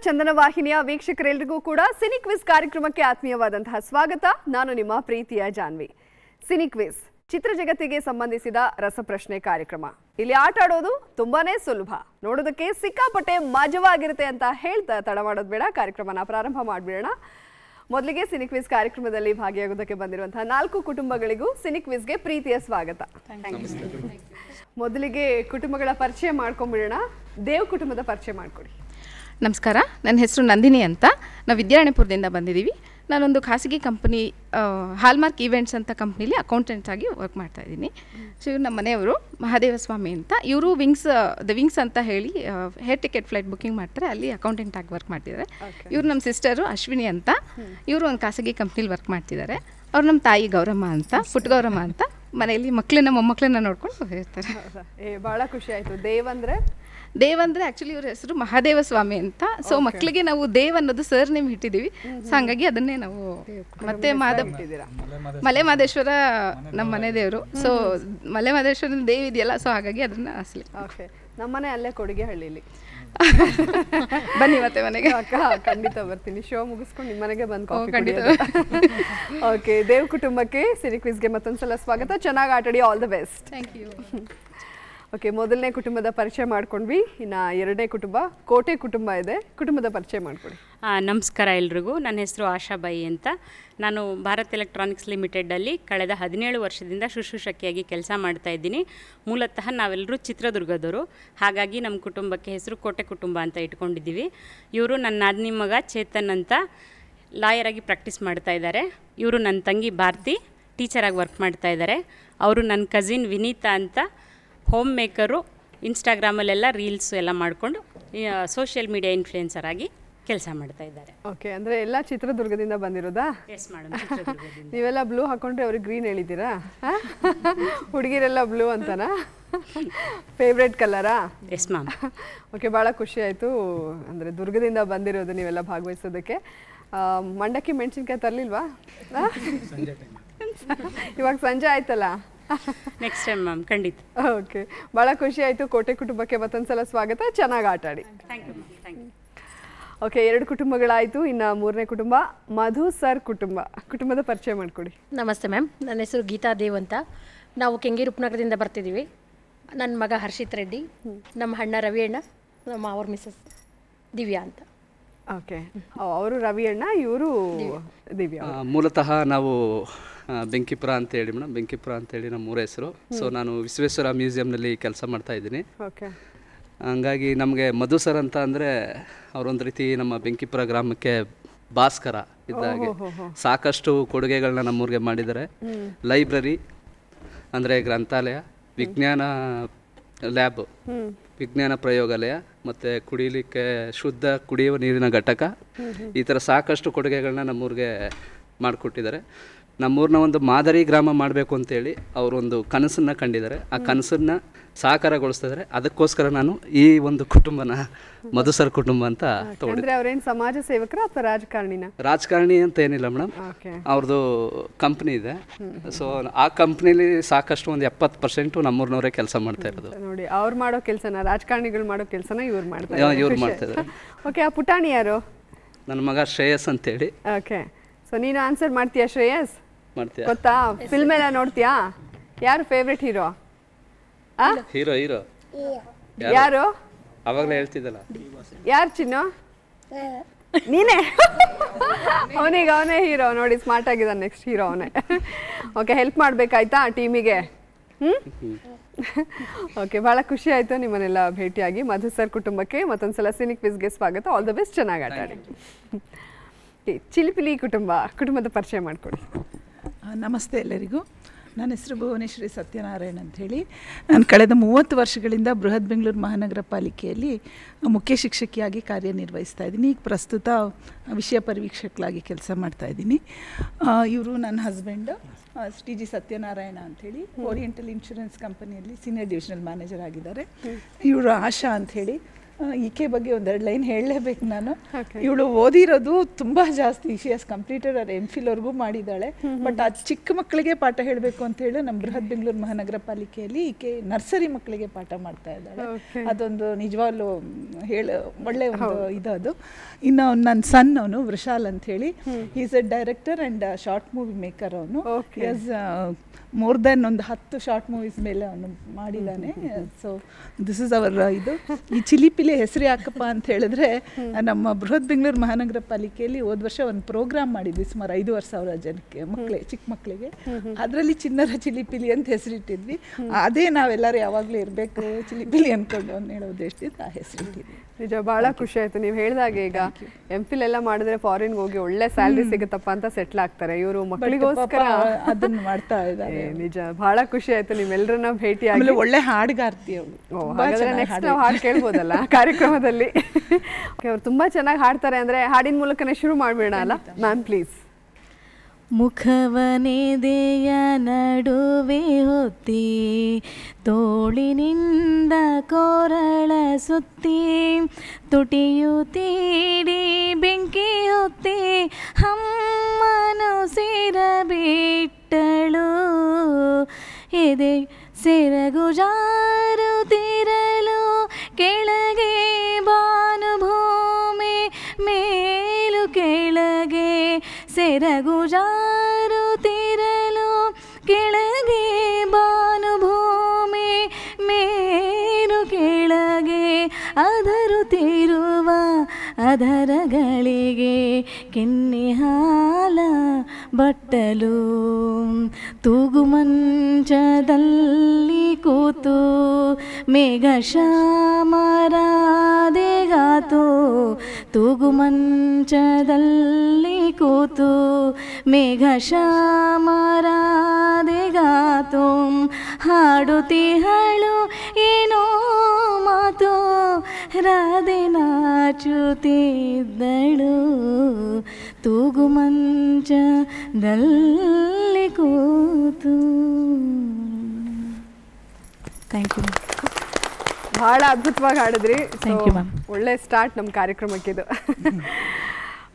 ಚಂದನ ವಾಹಿನಿಯ ವೀಕ್ಷಕರೆಲ್ಲರಿಗೂ ಕೂಡ cine quiz ಕಾರ್ಯಕ್ರಮಕ್ಕೆ ಆತ್ಮೀಯವಾದಂತಹ ಸ್ವಾಗತ. ನಾನು ನಿಮ್ಮ ಪ್ರೀತಿಯ ಜಾನ್ವಿ. ಸಿನಿ ಕ್ವಿಜ್ ಚಿತ್ರ ಜಗತ್ತಿಗೆ ಸಂಬಂಧಿಸಿದ ರಸಪ್ರಶ್ನೆ ಕಾರ್ಯಕ್ರಮ. ಇಲ್ಲಿ ಆಟ ಆಡೋದು ತುಂಬಾನೇ ಸುಲಭ, ನೋಡೋದಕ್ಕೆ ಸಿಕ್ಕಾಪಟ್ಟೆ ಮಜವಾಗಿರುತ್ತೆ ಅಂತ ಹೇಳ್ತಾ ತಡ ಮಾಡೋದು ಬೇಡ, ಕಾರ್ಯಕ್ರಮನ ಪ್ರಾರಂಭ ಮಾಡಿಬಿಡೋಣ. ಮೊದಲಿಗೆ ಸಿನಿ ಕ್ವಿಜ್ ಕಾರ್ಯಕ್ರಮದಲ್ಲಿ ಭಾಗಿಯಾಗೋದಕ್ಕೆ ಬಂದಿರುವಂತಹ 4 ಕುಟುಂಬಗಳಿಗೂ ಸಿನಿ ಕ್ವಿಜ್ಗೆ ಪ್ರೀತಿಯ ಸ್ವಾಗತ. ಮೊದಲಿಗೆ ಕುಟುಂಬಗಳ ಪರಿಚಯ ಮಾಡ್ಕೊಂಡ್ಬಿಡೋಣ. ದೇವ್ ಕುಟುಂಬದ ಪರಿಚಯ ಮಾಡ್ಕೊಡಿ. ನಮಸ್ಕಾರ, ನನ್ನ ಹೆಸರು ನಂದಿನಿ ಅಂತ. ನಾವು ವಿದ್ಯಾರಣ್ಯಪುರದಿಂದ ಬಂದಿದ್ದೀವಿ. ನಾನೊಂದು ಖಾಸಗಿ ಕಂಪ್ನಿ ಹಾಲ್ಮಾರ್ಕ್ ಈವೆಂಟ್ಸ್ ಅಂತ ಕಂಪ್ನಿಲಿ ಅಕೌಂಟೆಂಟ್ ಆಗಿ ವರ್ಕ್ ಮಾಡ್ತಾ ಇದ್ದೀನಿ. ಸೊ ಇವ್ರು ನಮ್ಮ ಮನೆಯವರು ಮಹಾದೇವ ಸ್ವಾಮಿ ಅಂತ. ಇವರು ವಿಂಗ್ಸ್ ಅಂತ ಹೇಳಿ ಹೇರ್ ಟಿಕೆಟ್ ಫ್ಲೈಟ್ ಬುಕ್ಕಿಂಗ್ ಮಾಡ್ತಾರೆ, ಅಲ್ಲಿ ಅಕೌಂಟೆಂಟ್ ಆಗಿ ವರ್ಕ್ ಮಾಡ್ತಿದ್ದಾರೆ. ಇವ್ರು ನಮ್ಮ ಸಿಸ್ಟರು ಅಶ್ವಿನಿ ಅಂತ. ಇವರು ಒಂದು ಖಾಸಗಿ ಕಂಪ್ನಿಲಿ ವರ್ಕ್ ಮಾಡ್ತಿದ್ದಾರೆ. ಅವ್ರು ನಮ್ಮ ತಾಯಿ ಗೌರಮ್ಮ ಅಂತ, ಪುಟ್ಟ ಗೌರಮ್ಮ ಅಂತ. ಮನೆಯಲ್ಲಿ ಮಕ್ಕಳನ್ನ ಮೊಮ್ಮಕ್ಕಳನ್ನ ನೋಡ್ಕೊಂಡು ಇರ್ತಾರೆ. ಭಾಳ ಖುಷಿ ಆಯಿತು. ದೇವ್ ಅಂದರೆ ಆ್ಯಕ್ಚುಲಿ ಇವ್ರ ಹೆಸರು ಮಹಾದೇವ ಸ್ವಾಮಿ ಅಂತ. ಸೊ ಮಕ್ಕಳಿಗೆ ನಾವು ದೇವ್ ಅನ್ನೋದು ಸರ್ ನೇಮ್ ಇಟ್ಟಿದ್ದೀವಿ. ಸೊ ಹಾಗಾಗಿ ಅದನ್ನೇ ನಾವು ಮತ್ತೆ ಮಲೆ ಮಾದೇಶ್ವರ ನಮ್ಮ ಮನೆ ದೇವರು. ಸೊ ಮಲೆ ಮಾದೇಶ್ವರನ ದೇವ್ ಇದೆಯಲ್ಲ, ಸೊ ಹಾಗಾಗಿ ಅದನ್ನ ಅಸಲಿ ನಮ್ಮನೆ ಅಲ್ಲೇ ಕೊಡುಗೆ ಹಳ್ಳಿಲಿ. ಬನ್ನಿ ಮತ್ತೆ ಮನೆಗೆ. ಖಂಡಿತ ಬರ್ತೀನಿ. ಶೋ ಮುಗಿಸ್ಕೊಂಡು ನಿಮ್ಮ ಮನೆಗೆ ಬಂದು ಖಂಡಿತ. ಓಕೆ, ದೇವ್ ಕುಟುಂಬಕ್ಕೆ ಸಿನಿ ಕ್ವಿಜ್ಗೆ ಮತ್ತೊಂದ್ಸಲ ಸ್ವಾಗತ. ಚೆನ್ನಾಗಿ ಆಟಾಡಿ. All the best. Thank you. Okay, ಮೊದಲನೇ ಕುಟುಂಬದ ಪರಿಚಯ ಮಾಡ್ಕೊಂಡ್ವಿ. ಇನ್ನು ಎರಡನೇ ಕುಟುಂಬ ಕೋಟೆ ಕುಟುಂಬ ಇದೆ. ಕುಟುಂಬದ ಪರಿಚಯ ಮಾಡ್ಕೊಡಿ. ನಮಸ್ಕಾರ ಎಲ್ರಿಗೂ. ನನ್ನ ಹೆಸರು ಆಶಾಬಾಯಿ ಅಂತ. ನಾನು ಭಾರತ್ ಎಲೆಕ್ಟ್ರಾನಿಕ್ಸ್ ಲಿಮಿಟೆಡಲ್ಲಿ ಕಳೆದ 17 ವರ್ಷದಿಂದ ಶುಶ್ರೂಷಕಿಯಾಗಿ ಕೆಲಸ ಮಾಡ್ತಾ ಇದ್ದೀನಿ. ಮೂಲತಃ ನಾವೆಲ್ಲರೂ ಚಿತ್ರದುರ್ಗದವರು, ಹಾಗಾಗಿ ನಮ್ಮ ಕುಟುಂಬಕ್ಕೆ ಹೆಸರು ಕೋಟೆ ಕುಟುಂಬ ಅಂತ ಇಟ್ಕೊಂಡಿದ್ದೀವಿ. ಇವರು ನನ್ನ ನಾದಿನಿ ಮಗ ಚೇತನ್ ಅಂತ ಲಾಯರಾಗಿ ಪ್ರಾಕ್ಟೀಸ್ ಮಾಡ್ತಾ ಇದ್ದಾರೆ. ಇವರು ನನ್ನ ತಂಗಿ ಭಾರತಿ ಟೀಚರಾಗಿ ವರ್ಕ್ ಮಾಡ್ತಾ ಇದ್ದಾರೆ. ಅವರು ನನ್ನ ಕಸಿನ್ ವಿನೀತಾ ಅಂತ ಹೋಮ್ ಮೇಕರು, ಇನ್ಸ್ಟಾಗ್ರಾಮಲ್ಲೆಲ್ಲ ರೀಲ್ಸು ಎಲ್ಲ ಮಾಡಿಕೊಂಡು ಸೋಷಿಯಲ್ ಮೀಡಿಯಾ ಇನ್ಫ್ಲುಯೆನ್ಸರ್ ಆಗಿ ಕೆಲಸ ಮಾಡ್ತಾ ಇದ್ದಾರೆ. ಓಕೆ, ಅಂದರೆ ಎಲ್ಲ ಚಿತ್ರದುರ್ಗದಿಂದ ಬಂದಿರೋದಾ? Yes madam. ನೀವೆಲ್ಲ ಬ್ಲೂ ಹಾಕೊಂಡ್ರೆ ಅವ್ರಿಗೆ ಗ್ರೀನ್ ಹೇಳಿದ್ದೀರಾ? ಹುಡುಗಿರೆಲ್ಲ ಬ್ಲೂ ಅಂತನಾ? ಫೇವ್ರೇಟ್ ಕಲರಾ? Yes ma'am. ಓಕೆ, ಭಾಳ ಖುಷಿ ಆಯಿತು. ಅಂದರೆ ದುರ್ಗದಿಂದ ಬಂದಿರೋದು ನೀವೆಲ್ಲ ಭಾಗವಹಿಸೋದಕ್ಕೆ. ಮಂಡಕ್ಕಿ ಮೆಣಸಿನ್ಕಾಯಿ ತರಲಿಲ್ವಾ? ಇವಾಗ ಸಂಜೆ ಆಯ್ತಲ್ಲ, ನೆಕ್ಸ್ಟ್ ಟೈಮ್ ಮ್ಯಾಮ್ ಖಂಡಿತ. ಓಕೆ, ಭಾಳ ಖುಷಿ ಆಯಿತು. ಕೋಟೆ ಕುಟುಂಬಕ್ಕೆ ಮತ್ತೊಂದ್ಸಲ ಸ್ವಾಗತ. ಚೆನ್ನಾಗಿ ಆಟಾಡಿ. Thank you ma'am. Thank you. Okay, 2 ಕುಟುಂಬಗಳಾಯಿತು. ಇನ್ನು ಮೂರನೇ ಕುಟುಂಬ ಮಧು ಸರ್ ಕುಟುಂಬ. ಕುಟುಂಬದ ಪರಿಚಯ ಮಾಡಿಕೊಡಿ. ನಮಸ್ತೆ ಮ್ಯಾಮ್, ನನ್ನ ಹೆಸರು ಗೀತಾ ದೇವ್ ಅಂತ. ನಾವು ಕೆಂಗೇರಿ ಉಪನಗರದಿಂದ ಬರ್ತಿದ್ದೀವಿ. ನನ್ನ ಮಗ ಹರ್ಷಿತ್ ರೆಡ್ಡಿ, ನಮ್ಮ ಅಣ್ಣ ರವಿ ಅಣ್ಣ, ನಮ್ಮ ಅವ್ರ ಮಿಸಸ್ ದಿವ್ಯಾ ಅಂತ. ಓಕೆ, ಅವರು ರವಿ ಅಣ್ಣ, ಇವರು ದಿವ್ಯಾ. ಮೂಲತಃ ನಾವು ಬೆಂಕಿಪುರ ಅಂತೇಳಿ ಮೇಡಮ್, ಬೆಂಕಿಪುರ ಅಂತೇಳಿ ನಮ್ಮ ಊರ ಹೆಸರು. ಸೊ ನಾನು ವಿಶ್ವೇಶ್ವರ ಮ್ಯೂಸಿಯಂನಲ್ಲಿ ಕೆಲಸ ಮಾಡ್ತಾ ಇದ್ದೀನಿ. ಓಕೆ, ಹಂಗಾಗಿ ನಮಗೆ ಮಧು ಸರ್ ಅಂತ ಅಂದರೆ ಅವರೊಂದು ರೀತಿ ನಮ್ಮ ಬೆಂಕಿಪುರ ಗ್ರಾಮಕ್ಕೆ ಭಾಸ್ಕರ ಇದ್ದಾಗೆ. ಸಾಕಷ್ಟು ಕೊಡುಗೆಗಳನ್ನ ನಮ್ಮೂರಿಗೆ ಮಾಡಿದ್ದಾರೆ. ಲೈಬ್ರರಿ ಅಂದರೆ ಗ್ರಂಥಾಲಯ, ವಿಜ್ಞಾನ ಲ್ಯಾಬ್, ವಿಜ್ಞಾನ ಪ್ರಯೋಗಾಲಯ, ಮತ್ತು ಕುಡಿಲಿಕ್ಕೆ ಶುದ್ಧ ಕುಡಿಯುವ ನೀರಿನ ಘಟಕ, ಈ ಥರ ಸಾಕಷ್ಟು ಕೊಡುಗೆಗಳನ್ನ ನಮ್ಮೂರಿಗೆ ಮಾಡಿಕೊಟ್ಟಿದ್ದಾರೆ. ನಮ್ಮೂರನ್ನ ಒಂದು ಮಾದರಿ ಗ್ರಾಮ ಮಾಡಬೇಕು ಅಂತೇಳಿ ಅವರೊಂದು ಕನಸನ್ನು ಕಂಡಿದ್ದಾರೆ. ಆ ಕನಸನ್ನು ಸಾಕಾರಗೊಳಿಸ್ತಿದ್ದಾರೆ. ಅದಕ್ಕೋಸ್ಕರ ನಾನು ಈ ಒಂದು ಕುಟುಂಬನ ಮಧು ಸರ್ ಕುಟುಂಬ ಅಂತ ತಗೊಂಡಿದ್ದೆ. ಅವ್ರೇನು ಸಮಾಜ ಸೇವಕರ ಅಥವಾ ರಾಜಕಾರಣಿನ? ರಾಜಕಾರಣಿ ಅಂತ ಏನಿಲ್ಲ ಮೇಡಮ್, ಅವ್ರದ್ದು ಕಂಪ್ನಿ ಇದೆ. ಸೊ ಆ ಕಂಪ್ನಿಲಿ ಸಾಕಷ್ಟು ಒಂದು 70% ನಮ್ಮೂರಿನವರೇ ಕೆಲಸ ಮಾಡ್ತಾ ಇರೋದು. ನೋಡಿ, ಅವ್ರು ಮಾಡೋ ಕೆಲಸನ, ರಾಜಕಾರಣಿಗಳು ಮಾಡೋ ಕೆಲಸನ ಇವ್ರು ಮಾಡ್ತಾರೆ. ಓಕೆ, ಆ ಪುಟಾಣಿ ಯಾರು? ನನ್ನ ಮಗ ಶ್ರೇಯಸ್ ಅಂತೇಳಿ. ಓಕೆ, ಸೊ ನೀನು ಆನ್ಸರ್ ಮಾಡ್ತೀಯಾ ಶ್ರೇಯಸ್? ಮಾಡ್ತೀಯ? ಗೊತ್ತಾ, ಫಿಲ್ಮ್ ಎಲ್ಲ ನೋಡ್ತೀಯಾ? ಯಾರು ಫೇವ್ರೆಟ್ ಹೀರೋ? ಹೀರೋ ಯಾರು? ಅವಾಗಲೇ ಹೇಳ್ತಿದ್ದಲ್ಲ. ಯಾರು ಚಿನ್ನು? ನೀನೇ? ಅವನೇ ಹೀರೋ. ನೋಡಿ, ಸ್ಮಾರ್ಟ್ ಆಗಿದ್ದಾನೆ. ನೆಕ್ಸ್ಟ್ ಹೀರೋ ಅವನೇ. ಓಕೆ, ಹೆಲ್ಪ್ ಮಾಡಬೇಕಾಯ್ತಾ ಟೀಮಿಗೆ? ಓಕೆ, ಭಾಳ ಖುಷಿ ಆಯಿತು ನಿಮ್ಮನ್ನೆಲ್ಲ ಭೇಟಿಯಾಗಿ. ಮಧು ಸರ್ ಕುಟುಂಬಕ್ಕೆ ಮತ್ತೊಂದ್ಸಲ ಸಿನಿ ಕ್ವಿಜ್ಗೆ ಸ್ವಾಗತ. All the best. ಚೆನ್ನಾಗಿ ಆಟಾಡಿ. ಚಿಲಿಪಿಲಿ ಕುಟುಂಬದ ಪರಿಚಯ ಮಾಡಿಕೊಡಿ. ನಮಸ್ತೆ ಎಲ್ಲರಿಗೂ. ನನ್ನ ಹೆಸರು ಭುವನೇಶ್ವರಿ ಸತ್ಯನಾರಾಯಣ್ ಅಂಥೇಳಿ. ನಾನು ಕಳೆದ 30 ವರ್ಷಗಳಿಂದ ಬೃಹತ್ ಬೆಂಗಳೂರು ಮಹಾನಗರ ಪಾಲಿಕೆಯಲ್ಲಿ ಮುಖ್ಯ ಶಿಕ್ಷಕಿಯಾಗಿ ಕಾರ್ಯನಿರ್ವಹಿಸ್ತಾ ಇದ್ದೀನಿ. ಈಗ ಪ್ರಸ್ತುತ ವಿಷಯ ಪರಿವೀಕ್ಷಕಳಾಗಿ ಕೆಲಸ ಮಾಡ್ತಾಯಿದ್ದೀನಿ. ಇವರು ನನ್ನ ಹಸ್ಬೆಂಡ್ ಟಿ ಜಿ ಸತ್ಯನಾರಾಯಣ ಅಂಥೇಳಿ, ಓರಿಯೆಂಟಲ್ ಇನ್ಶೂರೆನ್ಸ್ ಕಂಪನಿಯಲ್ಲಿ ಸೀನಿಯರ್ ಡಿವಿಷನಲ್ ಮ್ಯಾನೇಜರ್ ಆಗಿದ್ದಾರೆ. ಇವರು ಆಶಾ ಅಂಥೇಳಿ ಈಕೆ ಬಗ್ಗೆ ಒಂದೆರಡು ಲೈನ್ ಹೇಳಲೇಬೇಕು ನಾನು. ಇವಳು ಓದಿರೋದು ತುಂಬ ಜಾಸ್ತಿ, ಶಿ ಹ್ಯಾಸ್ ಕಂಪ್ಲೀಟೆಡ್ ಅವ್ರ MPhil ವರೆಗೂ ಮಾಡಿದ್ದಾಳೆ. ಬಟ್ ಆ ಚಿಕ್ಕ ಮಕ್ಕಳಿಗೆ ಪಾಠ ಹೇಳಬೇಕು ಅಂತ ಹೇಳಿ ನಮ್ಮ ಬೃಹತ್ ಬೆಂಗಳೂರು ಮಹಾನಗರ ಪಾಲಿಕೆಯಲ್ಲಿ ಈಕೆ ನರ್ಸರಿ ಮಕ್ಕಳಿಗೆ ಪಾಠ ಮಾಡ್ತಾ ಇದ್ದಾಳೆ. ಅದೊಂದು ನಿಜವಾಗ್ಲೂ ಒಳ್ಳೆ ಒಂದು ಇದು ಅದು. ಇನ್ನು ನನ್ನ ಸನ್ ಅವನು ವೃಷಾಲ್ ಅಂತ ಹೇಳಿ, is A director and short movie maker. ಅವನು ಮೋರ್ ದೆನ್ ಒಂದು 10 ಶಾರ್ಟ್ ಮೂವೀಸ್ ಮೇಲೆ ಅವನು ಮಾಡಿದ್ದಾನೆ. ಸೊ ದಿಸ್ ಇಸ್ ಅವರ್ ಇದು. ಈ ಚಿಲಿಪಿಲಿ ಹೆಸರು ಯಾಕಪ್ಪ ಅಂತ ಹೇಳಿದ್ರೆ, ನಮ್ಮ ಬೃಹತ್ ಬೆಂಗಳೂರು ಮಹಾನಗರ ಪಾಲಿಕೆಯಲ್ಲಿ ಹೋದ ವರ್ಷ ಒಂದು ಪ್ರೋಗ್ರಾಮ್ ಮಾಡಿದ್ವಿ ಸುಮಾರು 5,500 ಜನಕ್ಕೆ, ಚಿಕ್ಕ ಮಕ್ಕಳಿಗೆ. ಅದರಲ್ಲಿ ಚಿನ್ನರ ಚಿಲಿಪಿಲಿ ಅಂತ ಹೆಸರಿಟ್ಟಿದ್ವಿ. ಅದೇ ನಾವೆಲ್ಲರೂ ಯಾವಾಗಲೂ ಇರಬೇಕು ಚಿಲಿಪಿಲಿ ಅಂದ್ಕೊಂಡು ಅಂತ ಹೇಳೋ ಉದ್ದೇಶದಿಂದ ಆ ಹೆಸರಿಟ್ಟಿದ್ವಿ. ನಿಜ ಬಹಳ ಖುಷಿ ಆಯ್ತು ನೀವು ಹೇಳಿದಾಗೆ. ಈಗ MPhil ಎಲ್ಲ ಮಾಡಿದ್ರೆ ಫಾರಿನ್ಗೆ ಹೋಗಿ ಒಳ್ಳೆ ಸ್ಯಾಲ್ರಿ ಸಿಗುತ್ತಪ್ಪ ಅಂತ ಸೆಟ್ಲ್ ಆಗ್ತಾರೆ. ಇವರು ಮಕ್ಕಳಿಗೋಸ್ಕರ ಅದನ್ನ ಮಾಡ್ತಾ ಇದ್ದಾರೆ. ನಿಜ ಬಹಳ ಖುಷಿ ಆಯ್ತು ನಿಮ್ಮೆಲ್ಲರನ್ನ ಭೇಟಿಯಾಗಿ. ಒಳ್ಳೆ ಹಾಡುಗಾರ್ತಿ ಅವಳು. ಹಾಗಾದ್ರೆ ನೆಕ್ಸ್ಟ್ ನಾವು ಹಾಡು ಕೇಳ್ಬೋದಲ್ಲ ಕಾರ್ಯಕ್ರಮದಲ್ಲಿ? ಅವ್ರು ತುಂಬಾ ಚೆನ್ನಾಗಿ ಹಾಡ್ತಾರೆ. ಅಂದ್ರೆ ಹಾಡಿನ ಮೂಲಕನೇ ಶುರು ಮಾಡ್ಬೇಡ ಅಲ್ಲ ಮ್ಯಾಮ್, ಪ್ಲೀಸ್. ಮುಖವನೆದೆಯ ನಡುವೆ ಹೊತ್ತಿ ತೋಳಿನಿಂದ ಕೊರಳ ಸುತ್ತಿ ತುಟಿಯು ತೀಡಿ ಬೆಂಕಿ ಹೊತ್ತಿ ಅಮ್ಮನು ಸೇರಬಿಟ್ಟಳು. ಎದೆ ಸೆರಗು ಜಾರುತ್ತಿರಲು ಕೆಳಗೆ ಭಾನುಭೂಮಿ ಮೇಲು ಕೆಳಗೆ ಸೆರಗು ಜಾರುತ್ತಿರಲು ಕೆಳಗೆ ಭಾನುಭೂಮಿ ಮೇಲು ಕೆಳಗೆ ಅದರುತ್ತಿರುವ ಅದರಗಳಿಗೆ ಕೆನ್ನೆ ಹಾಲ ಬಟ್ಟಲು ತೂಗು ಮಂಚದಲ್ಲಿ ಕೂತು ಮೇಘ ಶ್ಯಾಮರಾದೆಗಾತು ತೂಗು ಮಂಚದಲ್ಲಿ ಕೂತು ಮೇಘ ಶ್ಯಾಮರಾದೆಗಾತು ಹಾಡುತ್ತಿಹಳು ಏನೋ ಮಾತು ರಾಧೆ ನಾಚುತ್ತಿದ್ದಳು ತೂಗು ಮಂಚದಲ್ಲಿ ಕೂತು. Thank you. ಬಹಳ ಅದ್ಭುತವಾಗಿ ಹಾಡಿದ್ರಿ. Thank you ma'am. ಒಳ್ಳೆ ಸ್ಟಾರ್ಟ್ ನಮ್ಮ ಕಾರ್ಯಕ್ರಮಕ್ಕೆ ಇದು.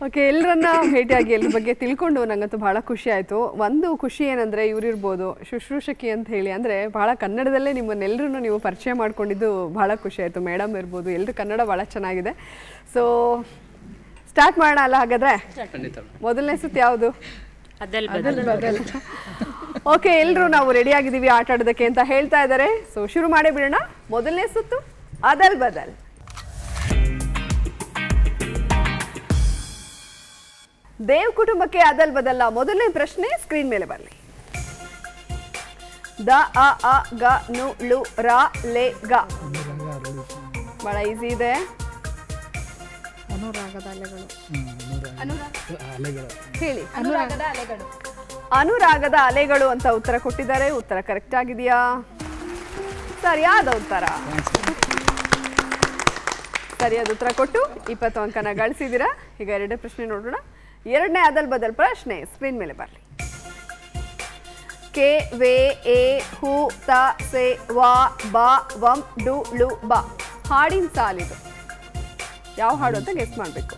ಓಕೆ, ಎಲ್ಲರನ್ನ ಭೇಟಿಯಾಗಿ ಎಲ್ಲರ ಬಗ್ಗೆ ತಿಳ್ಕೊಂಡು ನಂಗಂತೂ ಬಹಳ ಖುಷಿ ಆಯಿತು. ಒಂದು ಖುಷಿ ಏನಂದರೆ ಇವರಿರ್ಬೋದು ಶುಶ್ರೂಷಕಿ ಅಂತ ಹೇಳಿ, ಅಂದರೆ ಬಹಳ ಕನ್ನಡದಲ್ಲೇ ನಿಮ್ಮನ್ನೆಲ್ಲರೂ ನೀವು ಪರಿಚಯ ಮಾಡ್ಕೊಂಡಿದ್ದು ಬಹಳ ಖುಷಿ ಆಯಿತು. ಮೇಡಮ್ ಇರ್ಬೋದು, ಎಲ್ಲರೂ ಕನ್ನಡ ಭಾಳ ಚೆನ್ನಾಗಿದೆ. ಸೊ ಸ್ಟಾರ್ಟ್ ಮಾಡೋಣ ಅಲ್ಲ ಹಾಗಾದರೆ? ಮೊದಲನೇ ಸುತ್ತು ಯಾವುದು? ಓಕೆ, ಎಲ್ಲರೂ ನಾವು ರೆಡಿ ಆಗಿದ್ದೀವಿ ಆಟ ಆಡೋದಕ್ಕೆ ಅಂತ ಹೇಳ್ತಾ ಇದ್ದಾರೆ. ಸೊ ಶುರು ಮಾಡೇ ಬಿಡೋಣ. ಮೊದಲನೇ ಸುತ್ತು ಅದಲ್ ಬದಲ್. ದೇವ್ ಕುಟುಂಬಕ್ಕೆ ಅದಲ್ ಬದಲ್ಲ. ಮೊದಲನೇ ಪ್ರಶ್ನೆ ಸ್ಕ್ರೀನ್ ಮೇಲೆ ಬರಲಿ. ದ ಅ ಅ ಗ ನು ಳು ರ ಲೆ ಗ. ಬಹಳ ಈಸಿ ಇದೆ. ಅನುರಾಗದ ಅಲೆಗಳು. ಹೇಳಿ. ಅನುರಾಗದ ಅಲೆಗಳು. ಅನುರಾಗದ ಅಲೆಗಳು ಅಂತ ಉತ್ತರ ಕೊಟ್ಟಿದ್ದಾರೆ. ಉತ್ತರ ಕರೆಕ್ಟ್ ಆಗಿದೆಯಾ? ಸರಿಯಾದ ಉತ್ತರ. ಸರಿಯಾದ ಉತ್ತರ ಕೊಟ್ಟು 20 ಅಂಕನ ಗಳಿಸಿದ್ದೀರಾ. ಈಗ ಎರಡನೇ ಪ್ರಶ್ನೆ ನೋಡೋಣ. ಎರಡನೇ ಅದಲ್ ಬದಲ್ ಪ್ರಶ್ನೆ ಸ್ಕ್ರೀನ್ ಮೇಲೆ ಬರಲಿ. ಕೆ ವೆ ಎ ಹು ತ ಸೆ ವಾ ಬ ವಂ ಡು ಳು ಬ. ಹಾಡಿನ ಸಾಲಿದು. ಯಾವ ಹಾಡು ಅಂತ ಗೆಸ್ ಮಾಡಬೇಕು.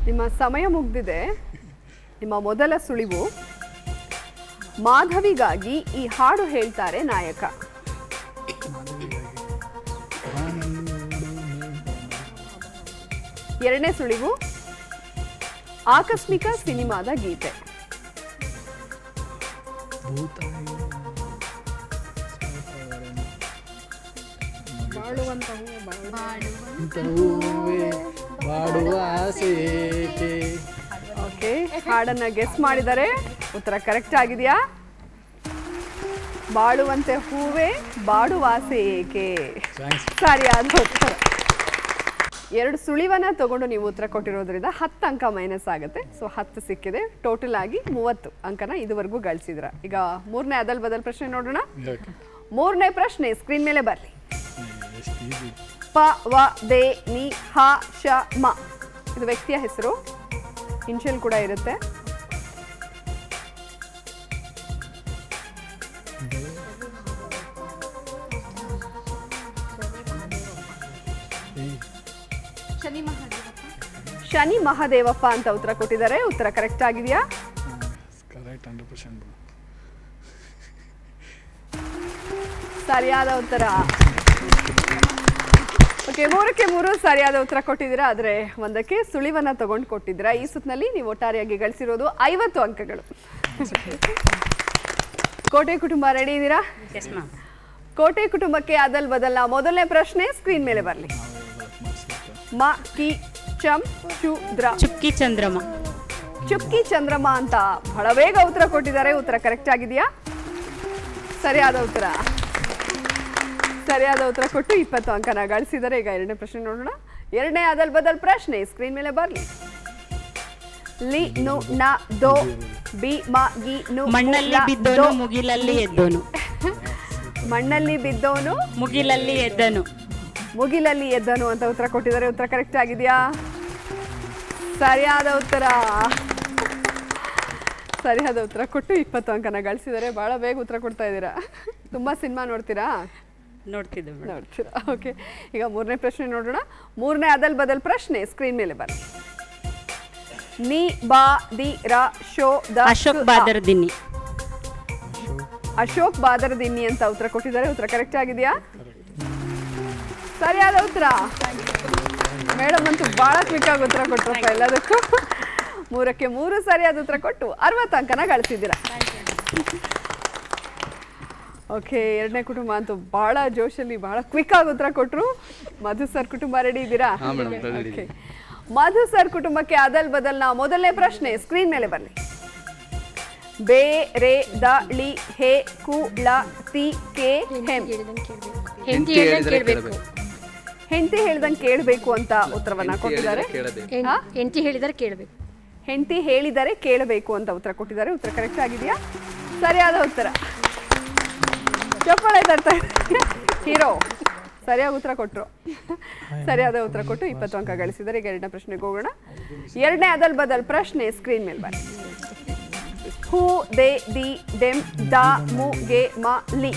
ನಿಮ್ಮ ಸಮಯ ಮುಗ್ದಿದೆ. ನಿಮ್ಮ ಮೊದಲ ಸುಳಿವು. ಮಾಧವಿಗಾಗಿ ಈ ಹಾಡು ಹೇಳ್ತಾರೆ ನಾಯಕ. ಎರಡನೇ ಸುಳಿವು ಆಕಸ್ಮಿಕ ಸಿನಿಮಾದ ಗೀತೆ. ಓಕೆ, ಹಾಡನ್ನ ಗೆಸ್ ಮಾಡಿದರೆ ಉತ್ತರ ಕರೆಕ್ಟ್ ಆಗಿದೆಯಾ? ಬಾಳುವಂತೆ ಹೂವೇ ಬಾಡುವಾಸೆ ಏಕೆ. ಸರಿಯಾದ ಉತ್ತರ. 2 ಸುಳಿವನ್ನ ತಗೊಂಡು ನೀವು ಉತ್ತರ ಕೊಟ್ಟಿರೋದ್ರಿಂದ 10 ಅಂಕ ಮೈನಸ್ ಆಗುತ್ತೆ. ಸೊ 10 ಸಿಕ್ಕಿದೆ. ಟೋಟಲ್ ಆಗಿ 30 ಅಂಕನ ಇದುವರೆಗೂ ಗಳಿಸಿದ್ರ. ಈಗ 3ನೇ ಅದಲ್ ಬದಲ್ ಪ್ರಶ್ನೆ ನೋಡೋಣ. 3ನೇ ಪ್ರಶ್ನೆ ಸ್ಕ್ರೀನ್ ಮೇಲೆ ಬರ್ಲಿ. ಪ ವ ದೇ ನಿ ಹ ಶ ಮ ಇದು ವ್ಯಕ್ತಿಯ ಹೆಸರು. ಇನ್ಷಿಯಲ್ ಕೂಡ ಇರುತ್ತೆ. ಶನಿ ಮಹಾದೇವಪ್ಪ ಅಂತ ಉತ್ತರ ಕೊಟ್ಟಿದ್ದಾರೆ. ಉತ್ತರ ಕರೆಕ್ಟ್ ಆಗಿದೆಯಾ? ಸರಿಯಾದ ಉತ್ತರ. ಓಕೆ, 3ಕ್ಕೆ 3 ಸರಿಯಾದ ಉತ್ತರ ಕೊಟ್ಟಿದ್ದೀರಾ. ಆದರೆ 1ಕ್ಕೆ ಸುಳಿವನ್ನ ತಗೊಂಡು ಕೊಟ್ಟಿದ್ದೀರಾ. ಈ ಸುತ್ತಿನಲ್ಲಿ ನೀವು ಒಟ್ಟಾರೆಯಾಗಿ ಗಳಿಸಿರೋದು 50 ಅಂಕಗಳು. ಕೋಟೆ ಕುಟುಂಬ ರೆಡಿ ಇದ್ದೀರಾ? ಕೋಟೆ ಕುಟುಂಬಕ್ಕೆ ಅದಲ್ ಬದಲ್ನ ಮೊದಲನೇ ಪ್ರಶ್ನೆ ಸ್ಕ್ರೀನ್ ಮೇಲೆ ಬರಲಿ. ಮ ಕಿ ಚಂ ಚುದ್ರ ಚುಕ್ಕಿ ಚಂದ್ರಮ. ಚುಕ್ಕಿ ಚಂದ್ರಮ ಅಂತ ಬಹಳ ಬೇಗ ಉತ್ತರ ಕೊಟ್ಟಿದ್ದಾರೆ. ಉತ್ತರ ಕರೆಕ್ಟ್ ಆಗಿದೆಯಾ? ಸರಿಯಾದ ಉತ್ತರ. ಸರಿಯಾದ ಉತ್ತರ ಕೊಟ್ಟು 20 ಅಂಕನ ಗಳಿಸಿದ್ದಾರೆ. ಈಗ 2ನೇ ಪ್ರಶ್ನೆ ನೋಡೋಣ. 2ನೇ ಅದಲ್ ಬದಲ್ ಪ್ರಶ್ನೆ ಸ್ಕ್ರೀನ್ ಮೇಲೆ ಬರಲಿ. ಲಿ ನು ನ ದೋ ಬಿ ಮ ಗಿ ನು ಮಣ್ಣಲ್ಲಿ ಬಿದ್ದೋನು ಮುಗಿಲಲ್ಲಿ ಎದ್ದೋನು. ಮಣ್ಣಲ್ಲಿ ಬಿದ್ದೋನು ಮುಗಿಲಲ್ಲಿ ಎದ್ದನು. ಮುಗಿಲಲ್ಲಿ ಎದ್ದನು ಅಂತ ಉತ್ತರ ಕೊಟ್ಟಿದ್ದಾರೆ. ಉತ್ತರ ಕರೆಕ್ಟ್ ಆಗಿದೆಯಾ? ಸರಿಯಾದ ಉತ್ತರ. ಸರಿಯಾದ ಉತ್ತರ ಕೊಟ್ಟು 20 ಅಂಕನ ಗಳಿಸಿದ್ದಾರೆ. ಬಹಳ ಬೇಗ ಉತ್ತರ ಕೊಡ್ತಾ ಇದ್ದೀರಾ. ತುಂಬಾ ಸಿನಿಮಾ ನೋಡ್ತೀರಾ? ನೋಡ್ತೀರಾ? ಓಕೆ, ಈಗ 3ನೇ ಪ್ರಶ್ನೆ ನೋಡೋಣ. 3ನೇ ಅದಲ್ ಬದಲ್ ಪ್ರಶ್ನೆ ಸ್ಕ್ರೀನ್ ಮೇಲೆ ಬನ್ನಿ. ನಿ ಬಾ ದಿ ರ ಶೋ ದ ಅಶೋಕ್ ಬಾದರ್ದಿನ್ನಿ. ಅಶೋಕ್ ಬಾದರ್ದಿನ್ನಿ ಅಂತ ಉತ್ತರ ಕೊಟ್ಟಿದ್ದಾರೆ. ಉತ್ತರ ಕರೆಕ್ಟ್ ಆಗಿದೆಯಾ? ಸರಿಯಾದ ಉತ್ತರ. ಮೇಡಮ್ ಅಂತೂ ಬಹಳ ಕ್ವಿಕ್ ಆಗಿ ಉತ್ತರ ಕೊಟ್ರಪ್ಪ ಎಲ್ಲದಕ್ಕೂ. 3ಕ್ಕೆ 3 ಸರಿಯಾದ ಉತ್ತರ ಕೊಟ್ಟು 60 ಅಂಕನ ಗಳಿಸಿದ್ದೀರಾ. ಓಕೆ, 2ನೇ ಕುಟುಂಬ ಅಂತೂ ಬಹಳ ಜೋಶಲ್ಲಿ ಬಹಳ ಕ್ವಿಕ್ ಆಗಿ ಉತ್ತರ ಕೊಟ್ರು. ಮಧು ಸರ್ ಕುಟುಂಬ ರೆಡಿ ಇದ್ದೀರಾ? ಓಕೆ, ಮಧು ಸರ್ ಕುಟುಂಬಕ್ಕೆ ಅದಲ್ ಬದಲ್ನ ಮೊದಲನೇ ಪ್ರಶ್ನೆ ಸ್ಕ್ರೀನ್ ಮೇಲೆ ಬರಲಿ. ಬೇ ರೇ ದ ಳಿ ಹೇ ಕು ಲ ತಿ ಕೆ ಹೆಂ. ಹೆಂಡತಿ ಹೇಳ್ದಂಗೆ ಕೇಳಬೇಕು. ಹೆಂಡತಿ ಹೇಳ್ದಂಗೆ ಕೇಳಬೇಕು ಅಂತ ಉತ್ತರವನ್ನ ಕೊಟ್ಟಿದ್ದಾರೆ. ಹೆಂಡತಿ ಹೇಳಿದರೆ ಕೇಳಬೇಕು. ಹೆಂಡತಿ ಹೇಳಿದರೆ ಕೇಳಬೇಕು ಅಂತ ಉತ್ತರ ಕೊಟ್ಟಿದ್ದಾರೆ. ಉತ್ತರ ಕರೆಕ್ಟ್ ಆಗಿದೆಯಾ? ಸರಿಯಾದ ಉತ್ತರ. ಚಪ್ಪಾಳೆ ತರ್ತಾ ಹೀರೋ ಸರಿಯಾಗಿ ಉತ್ತರ ಕೊಟ್ಟರು. ಸರಿಯಾದ ಉತ್ತರ ಕೊಟ್ಟು 20 ಅಂಕ ಗಳಿಸಿದ್ದಾರೆ. ಈಗ 2ನೇ ಪ್ರಶ್ನೆಗೆ ಹೋಗೋಣ. 2ನೇ ಅದಲ್ ಬದಲ್ ಪ್ರಶ್ನೆ ಸ್ಕ್ರೀನ್ ಮೇಲೆ ಬನ್ನಿ. ಹೂ ದೇ ದಿ ದೆಮ್ ದ ಮು ಗೆ ಮ ಲಿ.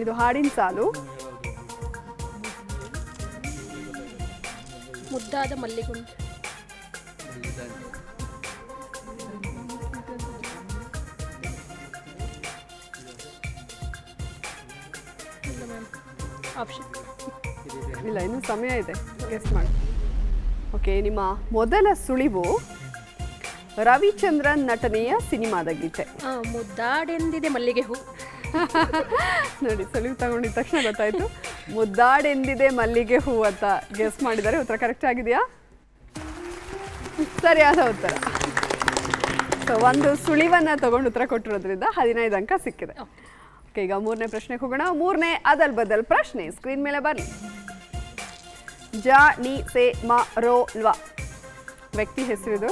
ಇದು ಹಾಡಿನ ಸಾಲು. ಮುದ್ದಾದ ಮಲ್ಲಿಗುಂಡು. ಆಪ್ಷನ್ ಇಲ್ಲ, ಇನ್ನೂ ಸಮಯ ಇದೆ, ಗೆಸ್ ಮಾಡಿ. ಓಕೆ, ನಿಮ್ಮ ಮೊದಲ ಸುಳಿವು ರವಿಚಂದ್ರನ್ ನಟನೆಯ ಸಿನಿಮಾದ ಗೀತೆ. ಮುದ್ದಾಡೆಂದಿದೆ ಮಲ್ಲಿಗೆ ಹೂ. ನೋಡಿ, ಸುಳಿವು ತಗೊಂಡಿದ ತಕ್ಷಣ ಗೊತ್ತಾಯ್ತು. ಮುದ್ದಾಡೆಂದಿದೆ ಮಲ್ಲಿಗೆ ಹೂ ಅಂತ ಗೆಸ್ ಮಾಡಿದ್ದಾರೆ. ಉತ್ತರ ಕರೆಕ್ಟ್ ಆಗಿದೆಯಾ? ಸರಿಯಾದ ಉತ್ತರ. ಸೊ 1 ಸುಳಿವನ್ನ ತಗೊಂಡು ಉತ್ತರ ಕೊಟ್ಟಿರೋದ್ರಿಂದ 15 ಅಂಕ ಸಿಕ್ಕಿದೆ. ಓಕೆ, ಈಗ 3ನೇ ಪ್ರಶ್ನೆಗೆ ಹೋಗೋಣ. 3ನೇ ಅದಲ್ ಬದಲ್ ಪ್ರಶ್ನೆ ಸ್ಕ್ರೀನ್ ಮೇಲೆ ಬರಲಿ. ಜ ನಿ ಸೆ ಮ ರೋ ಲ್ವ ವ್ಯಕ್ತಿ ಹೆಸರಿದು.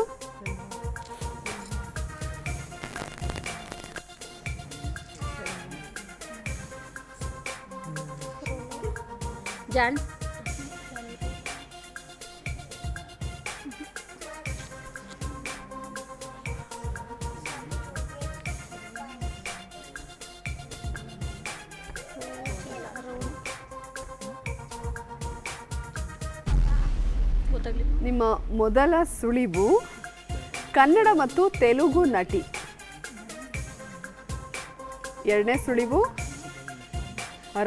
ಜಾನ್. ನಿಮ್ಮ ಮೊದಲ ಸುಳಿವು ಕನ್ನಡ ಮತ್ತು ತೆಲುಗು ನಟಿ. 2ನೇ ಸುಳಿವು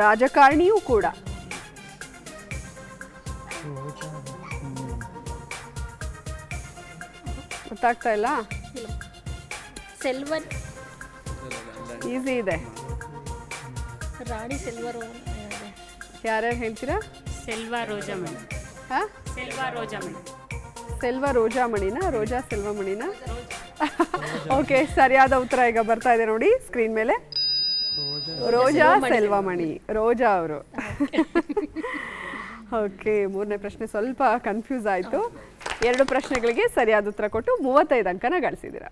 ರಾಜಕಾರಣಿಯೂ ಕೂಡ. ಗೊತ್ತಾಗ್ತಾ ಇಲ್ಲ? ಸೆಲ್ವನ್. ಈಸಿ ಇದೆ. ರಾಣಿ ಸೆಲ್ವರು. ಯಾರ್ಯಾರು ಹೇಳ್ತೀರಾ? ಸೆಲ್ವಾ ರೋಜಾಮಣಿ. ಹಾಂ, ಸೆಲ್ವಾ ರೋಜಾಮಣಿ. ಸೆಲ್ವ ರೋಜಾಮಣಿನ, ರೋಜಾ ಸೆಲ್ವಮಣಿನ? ಓಕೆ, ಸರಿಯಾದ ಉತ್ತರ ಈಗ ಬರ್ತಾ ಇದೆ ನೋಡಿ ಸ್ಕ್ರೀನ್ ಮೇಲೆ. ರೋಜಾ ಸೆಲ್ವಮಣಿ, ರೋಜಾ ಅವರು. ಓಕೆ, ಮೂರನೇ ಪ್ರಶ್ನೆ ಸ್ವಲ್ಪ ಕನ್ಫ್ಯೂಸ್ ಆಯಿತು. 2 ಪ್ರಶ್ನೆಗಳಿಗೆ ಸರಿಯಾದ ಉತ್ತರ ಕೊಟ್ಟು 35 ಅಂಕನ ಗಳಿಸಿದ್ದೀರಾ.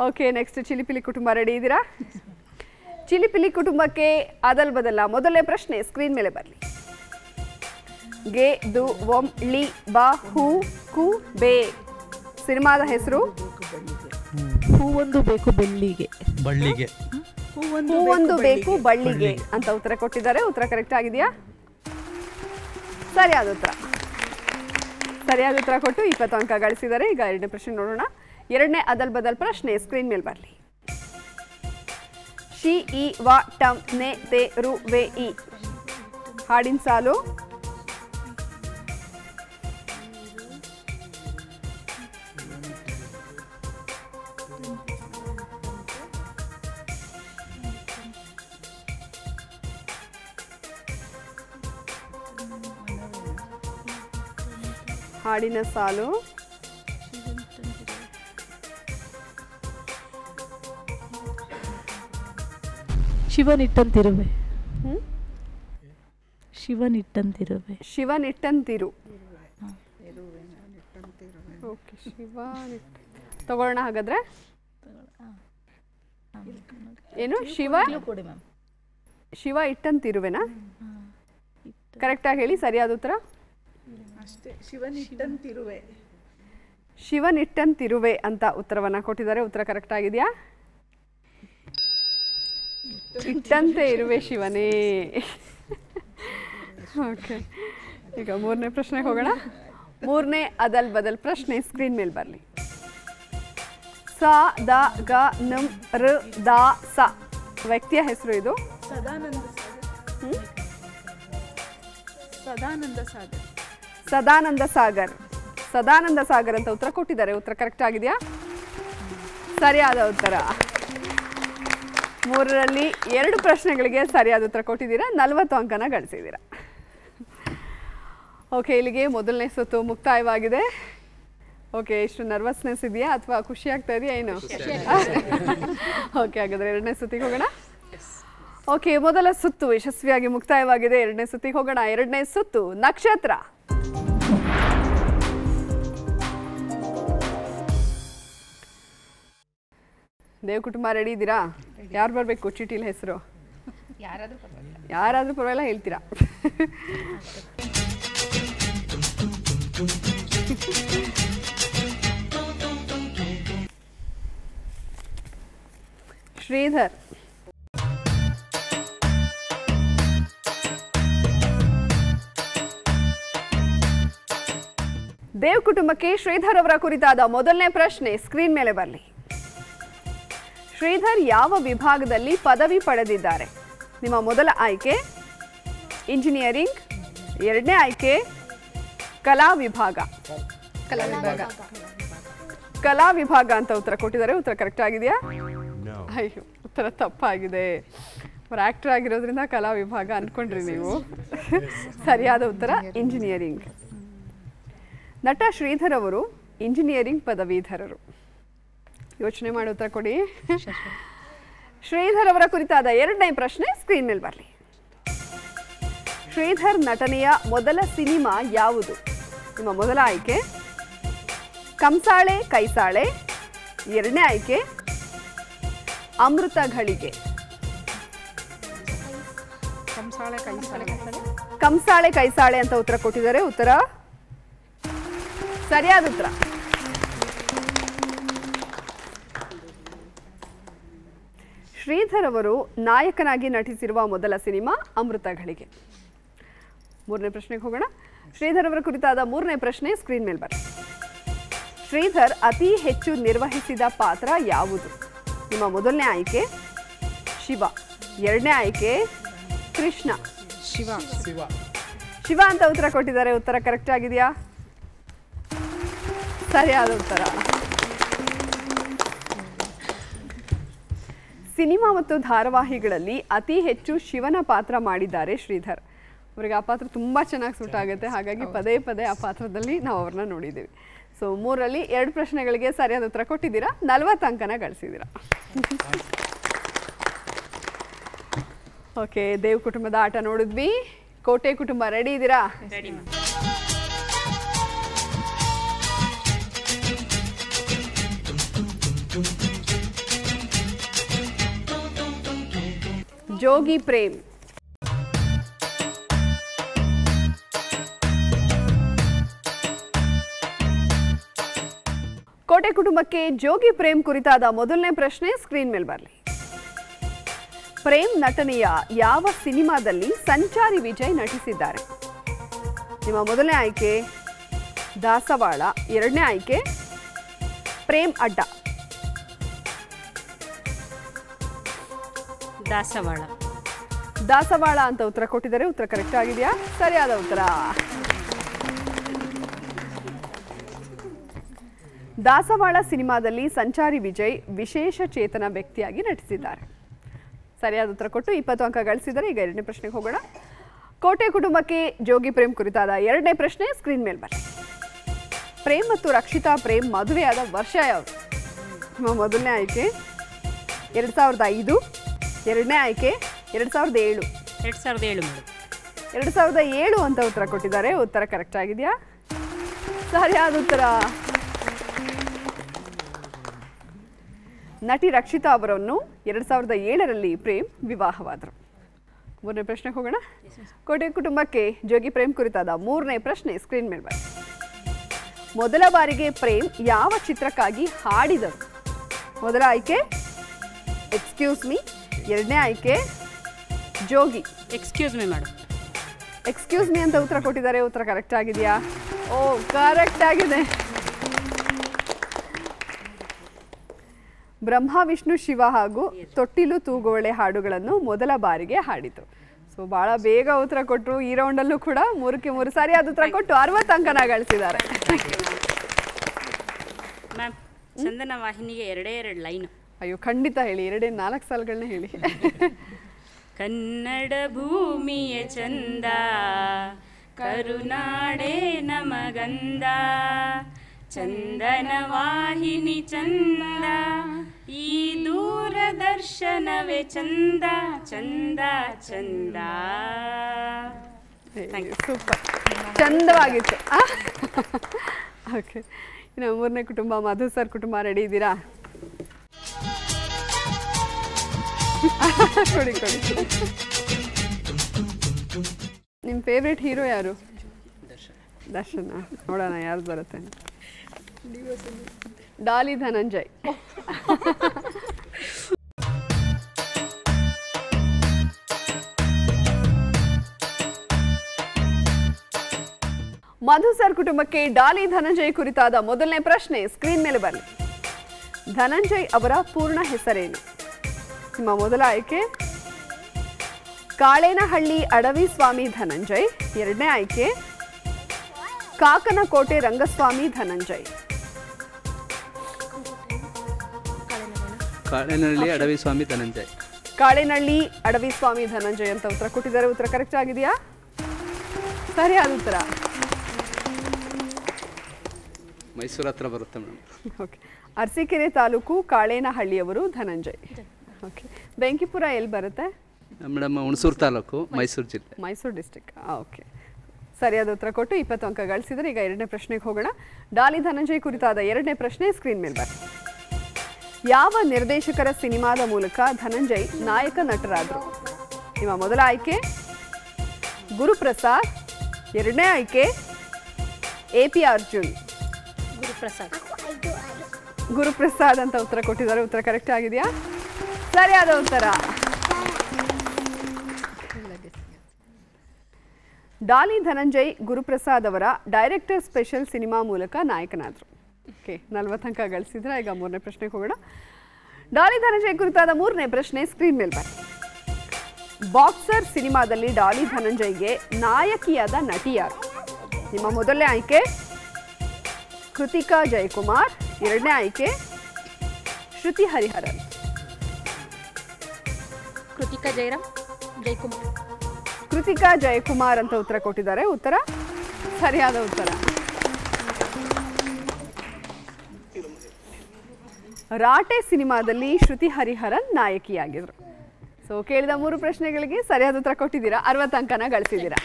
ಓಕೆ, ನೆಕ್ಸ್ಟ್ ಚಿಲಿಪಿಲಿ ಕುಟುಂಬ ರೆಡಿ ಇದ್ದೀರಾ? ಚಿಲಿಪಿಲಿ ಕುಟುಂಬಕ್ಕೆ ಅದಲ್ ಬದಲ್ಲ ಮೊದಲನೇ ಪ್ರಶ್ನೆ ಸ್ಕ್ರೀನ್ ಮೇಲೆ ಬರಲಿ. ಗೆ ದು ಒಂ ಳಿ ಬಾ ಹೂ ಕು ಬೇ ಸಿನಿಮಾದ ಹೆಸರು? ಹೂವೊಂದು ಬೇಕು ಬೆಳ್ಳಿಗೆ. ಬಳ್ಳಿಗೆ. ಹೂವೊಂದು ಬೇಕು ಬಳ್ಳಿಗೆ ಅಂತ ಉತ್ತರ ಕೊಟ್ಟಿದ್ದಾರೆ. ಉತ್ತರ ಕರೆಕ್ಟ್ ಆಗಿದೆಯಾ? ಸರಿಯಾದ ಉತ್ತರ. ಸರಿಯಾದ ಉತ್ತರ ಕೊಟ್ಟು 20 ಅಂಕ ಗಳಿಸಿದ್ದಾರೆ. ಈಗ 2ನೇ ಪ್ರಶ್ನೆ ನೋಡೋಣ. 2ನೇ ಅದಲ್ ಬದಲ್ ಪ್ರಶ್ನೆ ಸ್ಕ್ರೀನ್ ಮೇಲೆ ಬರಲಿ. ಶಿ ಇ ವ ಟಂ ನೆ ತೆ ರು ವೆ ಇ ಹಾಡಿನ ಸಾಲು? ಹಾಡಿನ ಸಾಲು ಶಿವನಿಟ್ಟಂತಿರುವೆ. ಶಿವನಿಟ್ಟಂತಿರುವೆ. ಶಿವನಿಟ್ಟಂತಿರು. ಓಕೆ, ತಗೊಳ್ಳೋಣ ಹಾಗಾದ್ರೆ. ಏನು ಶಿವ ಇಟ್ಟಂತಿರುವೆನಾ? ಕರೆಕ್ಟಾಗಿ ಹೇಳಿ. ಸರಿಯಾದ ಉತ್ತರ ಶಿವನಿಟ್ಟಂತಿರುವೆ ಅಂತ ಉತ್ತರವನ್ನ ಕೊಟ್ಟಿದ್ದಾರೆ. ಉತ್ತರ ಕರೆಕ್ಟ್ ಆಗಿದೆಯಾ? ಇಟ್ಟಂತೆ ಇರುವೆ ಶಿವನೇ. ಓಕೆ, ಈಗ 3ನೇ ಪ್ರಶ್ನೆಗೆ ಹೋಗೋಣ. 3ನೇ ಅದಲ್ ಬದಲ್ ಪ್ರಶ್ನೆ ಸ್ಕ್ರೀನ್ ಮೇಲೆ ಬರಲಿ. ಸ ದ ಗ ನಂ ರ ದ ಸ ವ್ಯಕ್ತಿಯ ಹೆಸರು ಇದು? ಸದಾನಂದ ಸಾಗರ್. ಸದಾನಂದ ಸಾಗರ್ ಅಂತ ಉತ್ತರ ಕೊಟ್ಟಿದ್ದಾರೆ. ಉತ್ತರ ಕರೆಕ್ಟ್ ಆಗಿದೆಯಾ? ಸರಿಯಾದ ಉತ್ತರ. 3ರಲ್ಲಿ 2 ಪ್ರಶ್ನೆಗಳಿಗೆ ಸರಿಯಾದ ಉತ್ತರ ಕೊಟ್ಟಿದ್ದೀರಾ. 40 ಅಂಕನ ಗಳಿಸಿದ್ದೀರಾ. ಓಕೆ, ಇಲ್ಲಿಗೆ ಮೊದಲನೇ ಸುತ್ತು ಮುಕ್ತಾಯವಾಗಿದೆ. ಓಕೆ, ಎಷ್ಟು ನರ್ವಸ್ನೆಸ್ ಇದೆಯಾ ಅಥವಾ ಖುಷಿ ಆಗ್ತಾ ಇದೆಯಾ ಏನು? ಓಕೆ, ಹಾಗಾದ್ರೆ 2ನೇ ಸುತ್ತಿಗೆ ಹೋಗೋಣ. ಓಕೆ, ಮೊದಲ ಸುತ್ತು ಯಶಸ್ವಿಯಾಗಿ ಮುಕ್ತಾಯವಾಗಿದೆ. 2ನೇ ಸುತ್ತಿಗೆ ಹೋಗೋಣ. 2ನೇ ಸುತ್ತು ನಕ್ಷತ್ರ. ದೇವ್ ಕುಟುಂಬ ರೆಡಿ ಇದ್ದೀರಾ? ಯಾರು ಬರಬೇಕು ಚೀಟಿಲ್ ಹೆಸರು? ಯಾರಾದ್ರೂ ಪರವಾಗಿಲ್ಲ, ಹೇಳ್ತೀರಾ? ಶ್ರೀಧರ್. ದೇವ್ ಕುಟುಂಬಕ್ಕೆ ಶ್ರೀಧರ್ ಅವರ ಕುರಿತಾದ ಮೊದಲನೇ ಪ್ರಶ್ನೆ ಸ್ಕ್ರೀನ್ ಮೇಲೆ ಬರಲಿ. ಶ್ರೀಧರ್ ಯಾವ ವಿಭಾಗದಲ್ಲಿ ಪದವಿ ಪಡೆದಿದ್ದಾರೆ? ನಿಮ್ಮ ಮೊದಲ ಆಯ್ಕೆ ಇಂಜಿನಿಯರಿಂಗ್, 2ನೇ ಆಯ್ಕೆ ಕಲಾ ವಿಭಾಗ. ಕಲಾ ವಿಭಾಗ ಅಂತ ಉತ್ತರ ಕೊಟ್ಟಿದ್ದಾರೆ. ಉತ್ತರ ಕರೆಕ್ಟ್ ಆಗಿದೆಯಾ? ಅಯ್ಯೋ, ಉತ್ತರ ತಪ್ಪಾಗಿದೆ. ಅವ್ರು ಆಕ್ಟರ್ ಆಗಿರೋದ್ರಿಂದ ಕಲಾ ವಿಭಾಗ ಅನ್ಕೊಂಡ್ರಿ ನೀವು. ಸರಿಯಾದ ಉತ್ತರ ಇಂಜಿನಿಯರಿಂಗ್. ನಟ ಶ್ರೀಧರ್ ಅವರು ಇಂಜಿನಿಯರಿಂಗ್ ಪದವೀಧರರು. ಯೋಚನೆ ಮಾಡಿ ಉತ್ತರ ಕೊಡಿ. ಶ್ರೀಧರ್ ಅವರ ಕುರಿತಾದ 2ನೇ ಪ್ರಶ್ನೆ ಸ್ಕ್ರೀನ್ ಮೇಲೆ ಬರಲಿ. ಶ್ರೀಧರ್ ನಟನೆಯ ಮೊದಲ ಸಿನಿಮಾ ಯಾವುದು? ನಿಮ್ಮ ಮೊದಲ ಆಯ್ಕೆ ಕಂಸಾಳೆ ಕೈಸಾಳೆ, 2ನೇ ಆಯ್ಕೆ ಅಮೃತ ಘಳಿಗೆ. ಕಂಸಾಳೆ ಕೈಸಾಳೆ ಅಂತ ಉತ್ತರ ಕೊಟ್ಟಿದ್ದಾರೆ. ಉತ್ತರ ಸರಿಯಾದ ಉತ್ತರ. ಶ್ರೀಧರ್ ಅವರು ನಾಯಕನಾಗಿ ನಟಿಸಿರುವ ಮೊದಲ ಸಿನಿಮಾ ಅಮೃತ ಘಳಿಗೆ. 3ನೇ ಪ್ರಶ್ನೆಗೆ ಹೋಗೋಣ. ಶ್ರೀಧರ್ ಅವರ ಕುರಿತಾದ 3ನೇ ಪ್ರಶ್ನೆ ಸ್ಕ್ರೀನ್ ಮೇಲೆ ಬರ. ಶ್ರೀಧರ್ ಅತಿ ಹೆಚ್ಚು ನಿರ್ವಹಿಸಿದ ಪಾತ್ರ ಯಾವುದು? ನಿಮ್ಮ ಮೊದಲನೇ ಆಯ್ಕೆ ಶಿವ, 2ನೇ ಆಯ್ಕೆ ಕೃಷ್ಣ. ಶಿವ ಅಂತ ಉತ್ತರ ಕೊಟ್ಟಿದ್ದಾರೆ. ಉತ್ತರ ಕರೆಕ್ಟ್ ಆಗಿದೆಯಾ? ಸರಿಯಾದ ಉತ್ತರ. ಸಿನಿಮಾ ಮತ್ತು ಧಾರಾವಾಹಿಗಳಲ್ಲಿ ಅತಿ ಹೆಚ್ಚು ಶಿವನ ಪಾತ್ರ ಮಾಡಿದ್ದಾರೆ ಶ್ರೀಧರ್. ಅವರಿಗೆ ಆ ಪಾತ್ರ ತುಂಬ ಚೆನ್ನಾಗಿ ಸೂಟ್ ಆಗುತ್ತೆ. ಹಾಗಾಗಿ ಪದೇ ಪದೇ ಆ ಪಾತ್ರದಲ್ಲಿ ನಾವು ಅವ್ರನ್ನ ನೋಡಿದ್ದೀವಿ. ಸೊ 3ರಲ್ಲಿ 2 ಪ್ರಶ್ನೆಗಳಿಗೆ ಸರಿಯಾದ ಉತ್ತರ ಕೊಟ್ಟಿದ್ದೀರಾ. 40 ಅಂಕನ ಗಳಿಸಿದ್ದೀರಾ. ಓಕೆ, ದೇವ್ ಕುಟುಂಬದ ಆಟ ನೋಡಿದ್ವಿ. ಕೋಟೆ ಕುಟುಂಬ ರೆಡಿ ಇದ್ದೀರಾ? Ready ma'am. ಜೋಗಿ ಪ್ರೇಮ್. ಕೋಟೆ ಕುಟುಂಬಕ್ಕೆ ಜೋಗಿ ಪ್ರೇಮ್ ಕುರಿತಾದ ಮೊದಲನೇ ಪ್ರಶ್ನೆ ಸ್ಕ್ರೀನ್ ಮೇಲೆ ಬರಲಿ. ಪ್ರೇಮ್ ನಟನೆಯ ಯಾವ ಸಿನಿಮಾದಲ್ಲಿ ಸಂಚಾರಿ ವಿಜಯ್ ನಟಿಸಿದ್ದಾರೆ? ನಿಮ್ಮ ಮೊದಲನೇ ಆಯ್ಕೆ ದಾಸವಾಳ, ಎರಡನೇ ಆಯ್ಕೆ ಪ್ರೇಮ್ ಅಡ್ಡ. ದಾಸವಾಳ. ದಾಸವಾಳ ಅಂತ ಉತ್ತರ ಕೊಟ್ಟಿದ್ದಾರೆ. ಉತ್ತರ ಕರೆಕ್ಟ್ ಆಗಿದೆಯಾ? ಸರಿಯಾದ ಉತ್ತರ. ದಾಸವಾಳ ಸಿನಿಮಾದಲ್ಲಿ ಸಂಚಾರಿ ವಿಜಯ್ ವಿಶೇಷ ಚೇತನ ವ್ಯಕ್ತಿಯಾಗಿ ನಟಿಸಿದ್ದಾರೆ. ಸರಿಯಾದ ಉತ್ತರ ಕೊಟ್ಟು 20 ಅಂಕ ಗಳಿಸಿದರೆ. ಈಗ ಎರಡನೇ ಪ್ರಶ್ನೆಗೆ ಹೋಗೋಣ. ಕೋಟೆ ಕುಟುಂಬಕ್ಕೆ ಜೋಗಿ ಪ್ರೇಮ್ ಕುರಿತಾದ ಎರಡನೇ ಪ್ರಶ್ನೆ ಸ್ಕ್ರೀನ್ ಮೇಲೆ ಬರಲಿ. ಪ್ರೇಮ್ ಮತ್ತು ರಕ್ಷಿತಾ ಪ್ರೇಮ್ ಮದುವೆಯಾದ ವರ್ಷ ಯಾವುದು? ನಿಮ್ಮ ಮೊದಲನೇ ಆಯ್ಕೆ 2005, ಎರಡನೇ ಆಯ್ಕೆ 2007. 2007 ಮೇಡಮ್. 2007 ಅಂತ ಉತ್ತರ ಕೊಟ್ಟಿದ್ದಾರೆ. ಉತ್ತರ ಕರೆಕ್ಟ್ ಆಗಿದೆಯಾ? ಸರಿಯಾದ ಉತ್ತರ. ನಟಿ ರಕ್ಷಿತಾ ಅವರನ್ನು 2007ರಲ್ಲಿ ಪ್ರೇಮ್ ವಿವಾಹವಾದರು. ಮೂರನೇ ಪ್ರಶ್ನೆಗೆ ಹೋಗೋಣ. ಕೋಟೆ ಕುಟುಂಬಕ್ಕೆ ಜೋಗಿ ಪ್ರೇಮ್ ಕುರಿತಾದ ಮೂರನೇ ಪ್ರಶ್ನೆ ಸ್ಕ್ರೀನ್ ಮೇಲೆ ಬನ್ನಿ. ಮೊದಲ ಬಾರಿಗೆ ಪ್ರೇಮ್ ಯಾವ ಚಿತ್ರಕ್ಕಾಗಿ ಹಾಡಿದರು? ಮೊದಲ ಆಯ್ಕೆ ಎಕ್ಸ್ಕ್ಯೂಸ್ ಮೀ, ಎರಡನೇ ಆಯ್ಕೆ Jogi. Excuse me madam. Excuse me ಅಂತ ಉತ್ತರ ಕೊಟ್ಟಿದ್ದಾರೆ. ಉತ್ತರ ಕರೆಕ್ಟ್ ಆಗಿದೆಯಾ? ಓ, ಕರೆಕ್ಟ್ ಆಗಿದೆ. ಬ್ರಹ್ಮ ವಿಷ್ಣು ಶಿವ ಹಾಗೂ ತೊಟ್ಟಿಲು ತೂಗೋಳೆ ಹಾಡುಗಳನ್ನು ಮೊದಲ ಬಾರಿಗೆ ಹಾಡಿತು. ಸೊ ಬಹಳ ಬೇಗ ಉತ್ತರ ಕೊಟ್ಟರು. ಈ ರೌಂಡಲ್ಲೂ ಕೂಡ 3ಕ್ಕೆ 3 ಸರಿಯಾದ ಉತ್ತರ ಕೊಟ್ಟು 60 ಅಂಕನ ಗಳಿಸಿದ್ದಾರೆ. ಮ್ಯಾಮ್, ಚಂದನ ವಾಹಿನಿಗೆ 2 ಲೈನು. ಅಯ್ಯೋ, ಖಂಡಿತ ಹೇಳಿ. 4 ಸಾಲುಗಳನ್ನ ಹೇಳಿ. ಕನ್ನಡ ಭೂಮಿಯ ಚಂದ, ಕರುನಾಡೆ ನಮಗಂದ, ಚಂದನ ವಾಹಿನಿ ಚಂದ, ಈ ದೂರದರ್ಶನವೇ ಚಂದ ಚಂದ ಚಂದ. ಸೂಪರ್, ಚಂದವಾಗಿತ್ತು. ಓಕೆ, ಇನ್ನು ಮೂರನೇ ಕುಟುಂಬ ಮಧು ಸರ್ ಕುಟುಂಬ ರೆಡಿ ಇದ್ದೀರಾ? ಕೊಡಿ ಕೊಡಿ. ನಿಮ್ಮ ಫೇವ್ರೆಟ್ ಹೀರೋ ಯಾರು? ದರ್ಶನ. ನೋಡೋಣ ಯಾರು ಬರುತ್ತೆ. ಡಾಲಿ ಧನಂಜಯ್. ಮಧು ಸರ್ ಕುಟುಂಬಕ್ಕೆ ಡಾಲಿ ಧನಂಜಯ್ ಕುರಿತಾದ ಮೊದಲನೇ ಪ್ರಶ್ನೆ ಸ್ಕ್ರೀನ್ ಮೇಲೆ ಬರಲಿ. ಧನಂಜಯ್ ಅವರ ಪೂರ್ಣ ಹೆಸರೇನು? ನಿಮ್ಮ ಮೊದಲ ಆಯ್ಕೆ ಕಾಳೇನಹಳ್ಳಿ ಅಡವಿ ಸ್ವಾಮಿ ಧನಂಜಯ್, ಎರಡನೇ ಆಯ್ಕೆ ಕಾಕನಕೋಟೆ ರಂಗಸ್ವಾಮಿ ಧನಂಜಯ್. ಕಾಳೇನಹಳ್ಳಿ ಅಡವಿ ಸ್ವಾಮಿ ಧನಂಜಯ್. ಕಾಳೇನಹಳ್ಳಿ ಅಡವಿ ಸ್ವಾಮಿ ಧನಂಜಯ್ ಅಂತ ಉತ್ತರ ಕೊಟ್ಟಿದ್ದಾರೆ. ಉತ್ತರ ಕರೆಕ್ಟ್ ಆಗಿದೆಯಾ? ಸರಿಯಾದ ಉತ್ತರ. ಮೈಸೂರು ಹತ್ರ ಬರುತ್ತೆ ಮೇಡಮ್. ಓಕೆ, ಅರಸೀಕೆರೆ ತಾಲೂಕು ಕಾಳೇನಹಳ್ಳಿಯವರು ಧನಂಜಯ್. ಓಕೆ, ಬೆಂಕಿಪುರ ಎಲ್ಲಿ ಬರುತ್ತೆ ಮೇಡಮ್? ಹುಣಸೂರು ತಾಲೂಕು, ಮೈಸೂರು ಜಿಲ್ಲೆ, ಮೈಸೂರು ಡಿಸ್ಟಿಕ್. ಓಕೆ, ಸರಿಯಾದ ಉತ್ತರ ಕೊಟ್ಟು 20 ಅಂಕ ಗಳಿಸಿದರೆ. ಈಗ ಎರಡನೇ ಪ್ರಶ್ನೆಗೆ ಹೋಗೋಣ. ಡಾಲಿ ಧನಂಜಯ್ ಕುರಿತಾದ ಎರಡನೇ ಪ್ರಶ್ನೆ ಸ್ಕ್ರೀನ್ ಮೇಲೆ ಬರುತ್ತೆ. ಯಾವ ನಿರ್ದೇಶಕರ ಸಿನಿಮಾದ ಮೂಲಕ ಧನಂಜಯ್ ನಾಯಕ ನಟರಾದರು? ನಿಮ್ಮ ಮೊದಲ ಆಯ್ಕೆ ಗುರುಪ್ರಸಾದ್, ಎರಡನೇ ಆಯ್ಕೆ AP ಅರ್ಜುನ್. ಗುರುಪ್ರಸಾದ್ ಅಂತ ಉತ್ತರ ಕೊಟ್ಟಿದ್ದಾರೆ. ಉತ್ತರ ಕರೆಕ್ಟ್ ಆಗಿದೆಯಾ? ಸರಿಯಾದ ಉತ್ತರ. ಡಾಲಿ ಧನಂಜಯ್ ಗುರುಪ್ರಸಾದ್ ಅವರ ಡೈರೆಕ್ಟರ್ ಸ್ಪೆಷಲ್ ಸಿನಿಮಾ ಮೂಲಕ ನಾಯಕನಾದರು. ಓಕೆ, 40 ಅಂಕ ಗಳಿಸಿದ್ರೆ. ಈಗ ಮೂರನೇ ಪ್ರಶ್ನೆಗೆ ಹೋಗೋಣ. ಡಾಲಿ ಧನಂಜಯ್ ಕುರಿತಾದ ಮೂರನೇ ಪ್ರಶ್ನೆ ಸ್ಕ್ರೀನ್ ಮೇಲೆ ಬನ್ನಿ. ಬಾಕ್ಸರ್ ಸಿನಿಮಾದಲ್ಲಿ ಡಾಲಿ ಧನಂಜಯ್ಗೆ ನಾಯಕಿಯಾದ ನಟಿ ಯಾರು? ನಿಮ್ಮ ಮೊದಲನೇ ಆಯ್ಕೆ ಕೃತಿಕಾ ಜಯಕುಮಾರ್, ಎರಡನೇ ಆಯ್ಕೆ ಶ್ರುತಿ ಹರಿಹರನ್. ಕೃತಿಕಾ ಜಯಕುಮಾರ್. ಕೃತಿಕಾ ಜಯಕುಮಾರ್ ಅಂತ ಉತ್ತರ ಕೊಟ್ಟಿದ್ದಾರೆ. ಉತ್ತರ ಸರಿಯಾದ ಉತ್ತರ. ರಾಟೆ ಸಿನಿಮಾದಲ್ಲಿ ಶ್ರುತಿ ಹರಿಹರನ್ ನಾಯಕಿಯಾಗಿದ್ರು. ಸೊ ಕೇಳಿದ 3 ಪ್ರಶ್ನೆಗಳಿಗೆ ಸರಿಯಾದ ಉತ್ತರ ಕೊಟ್ಟಿದ್ದೀರಾ, 60 ಅಂಕನ ಗಳಿಸಿದ್ದೀರಾ.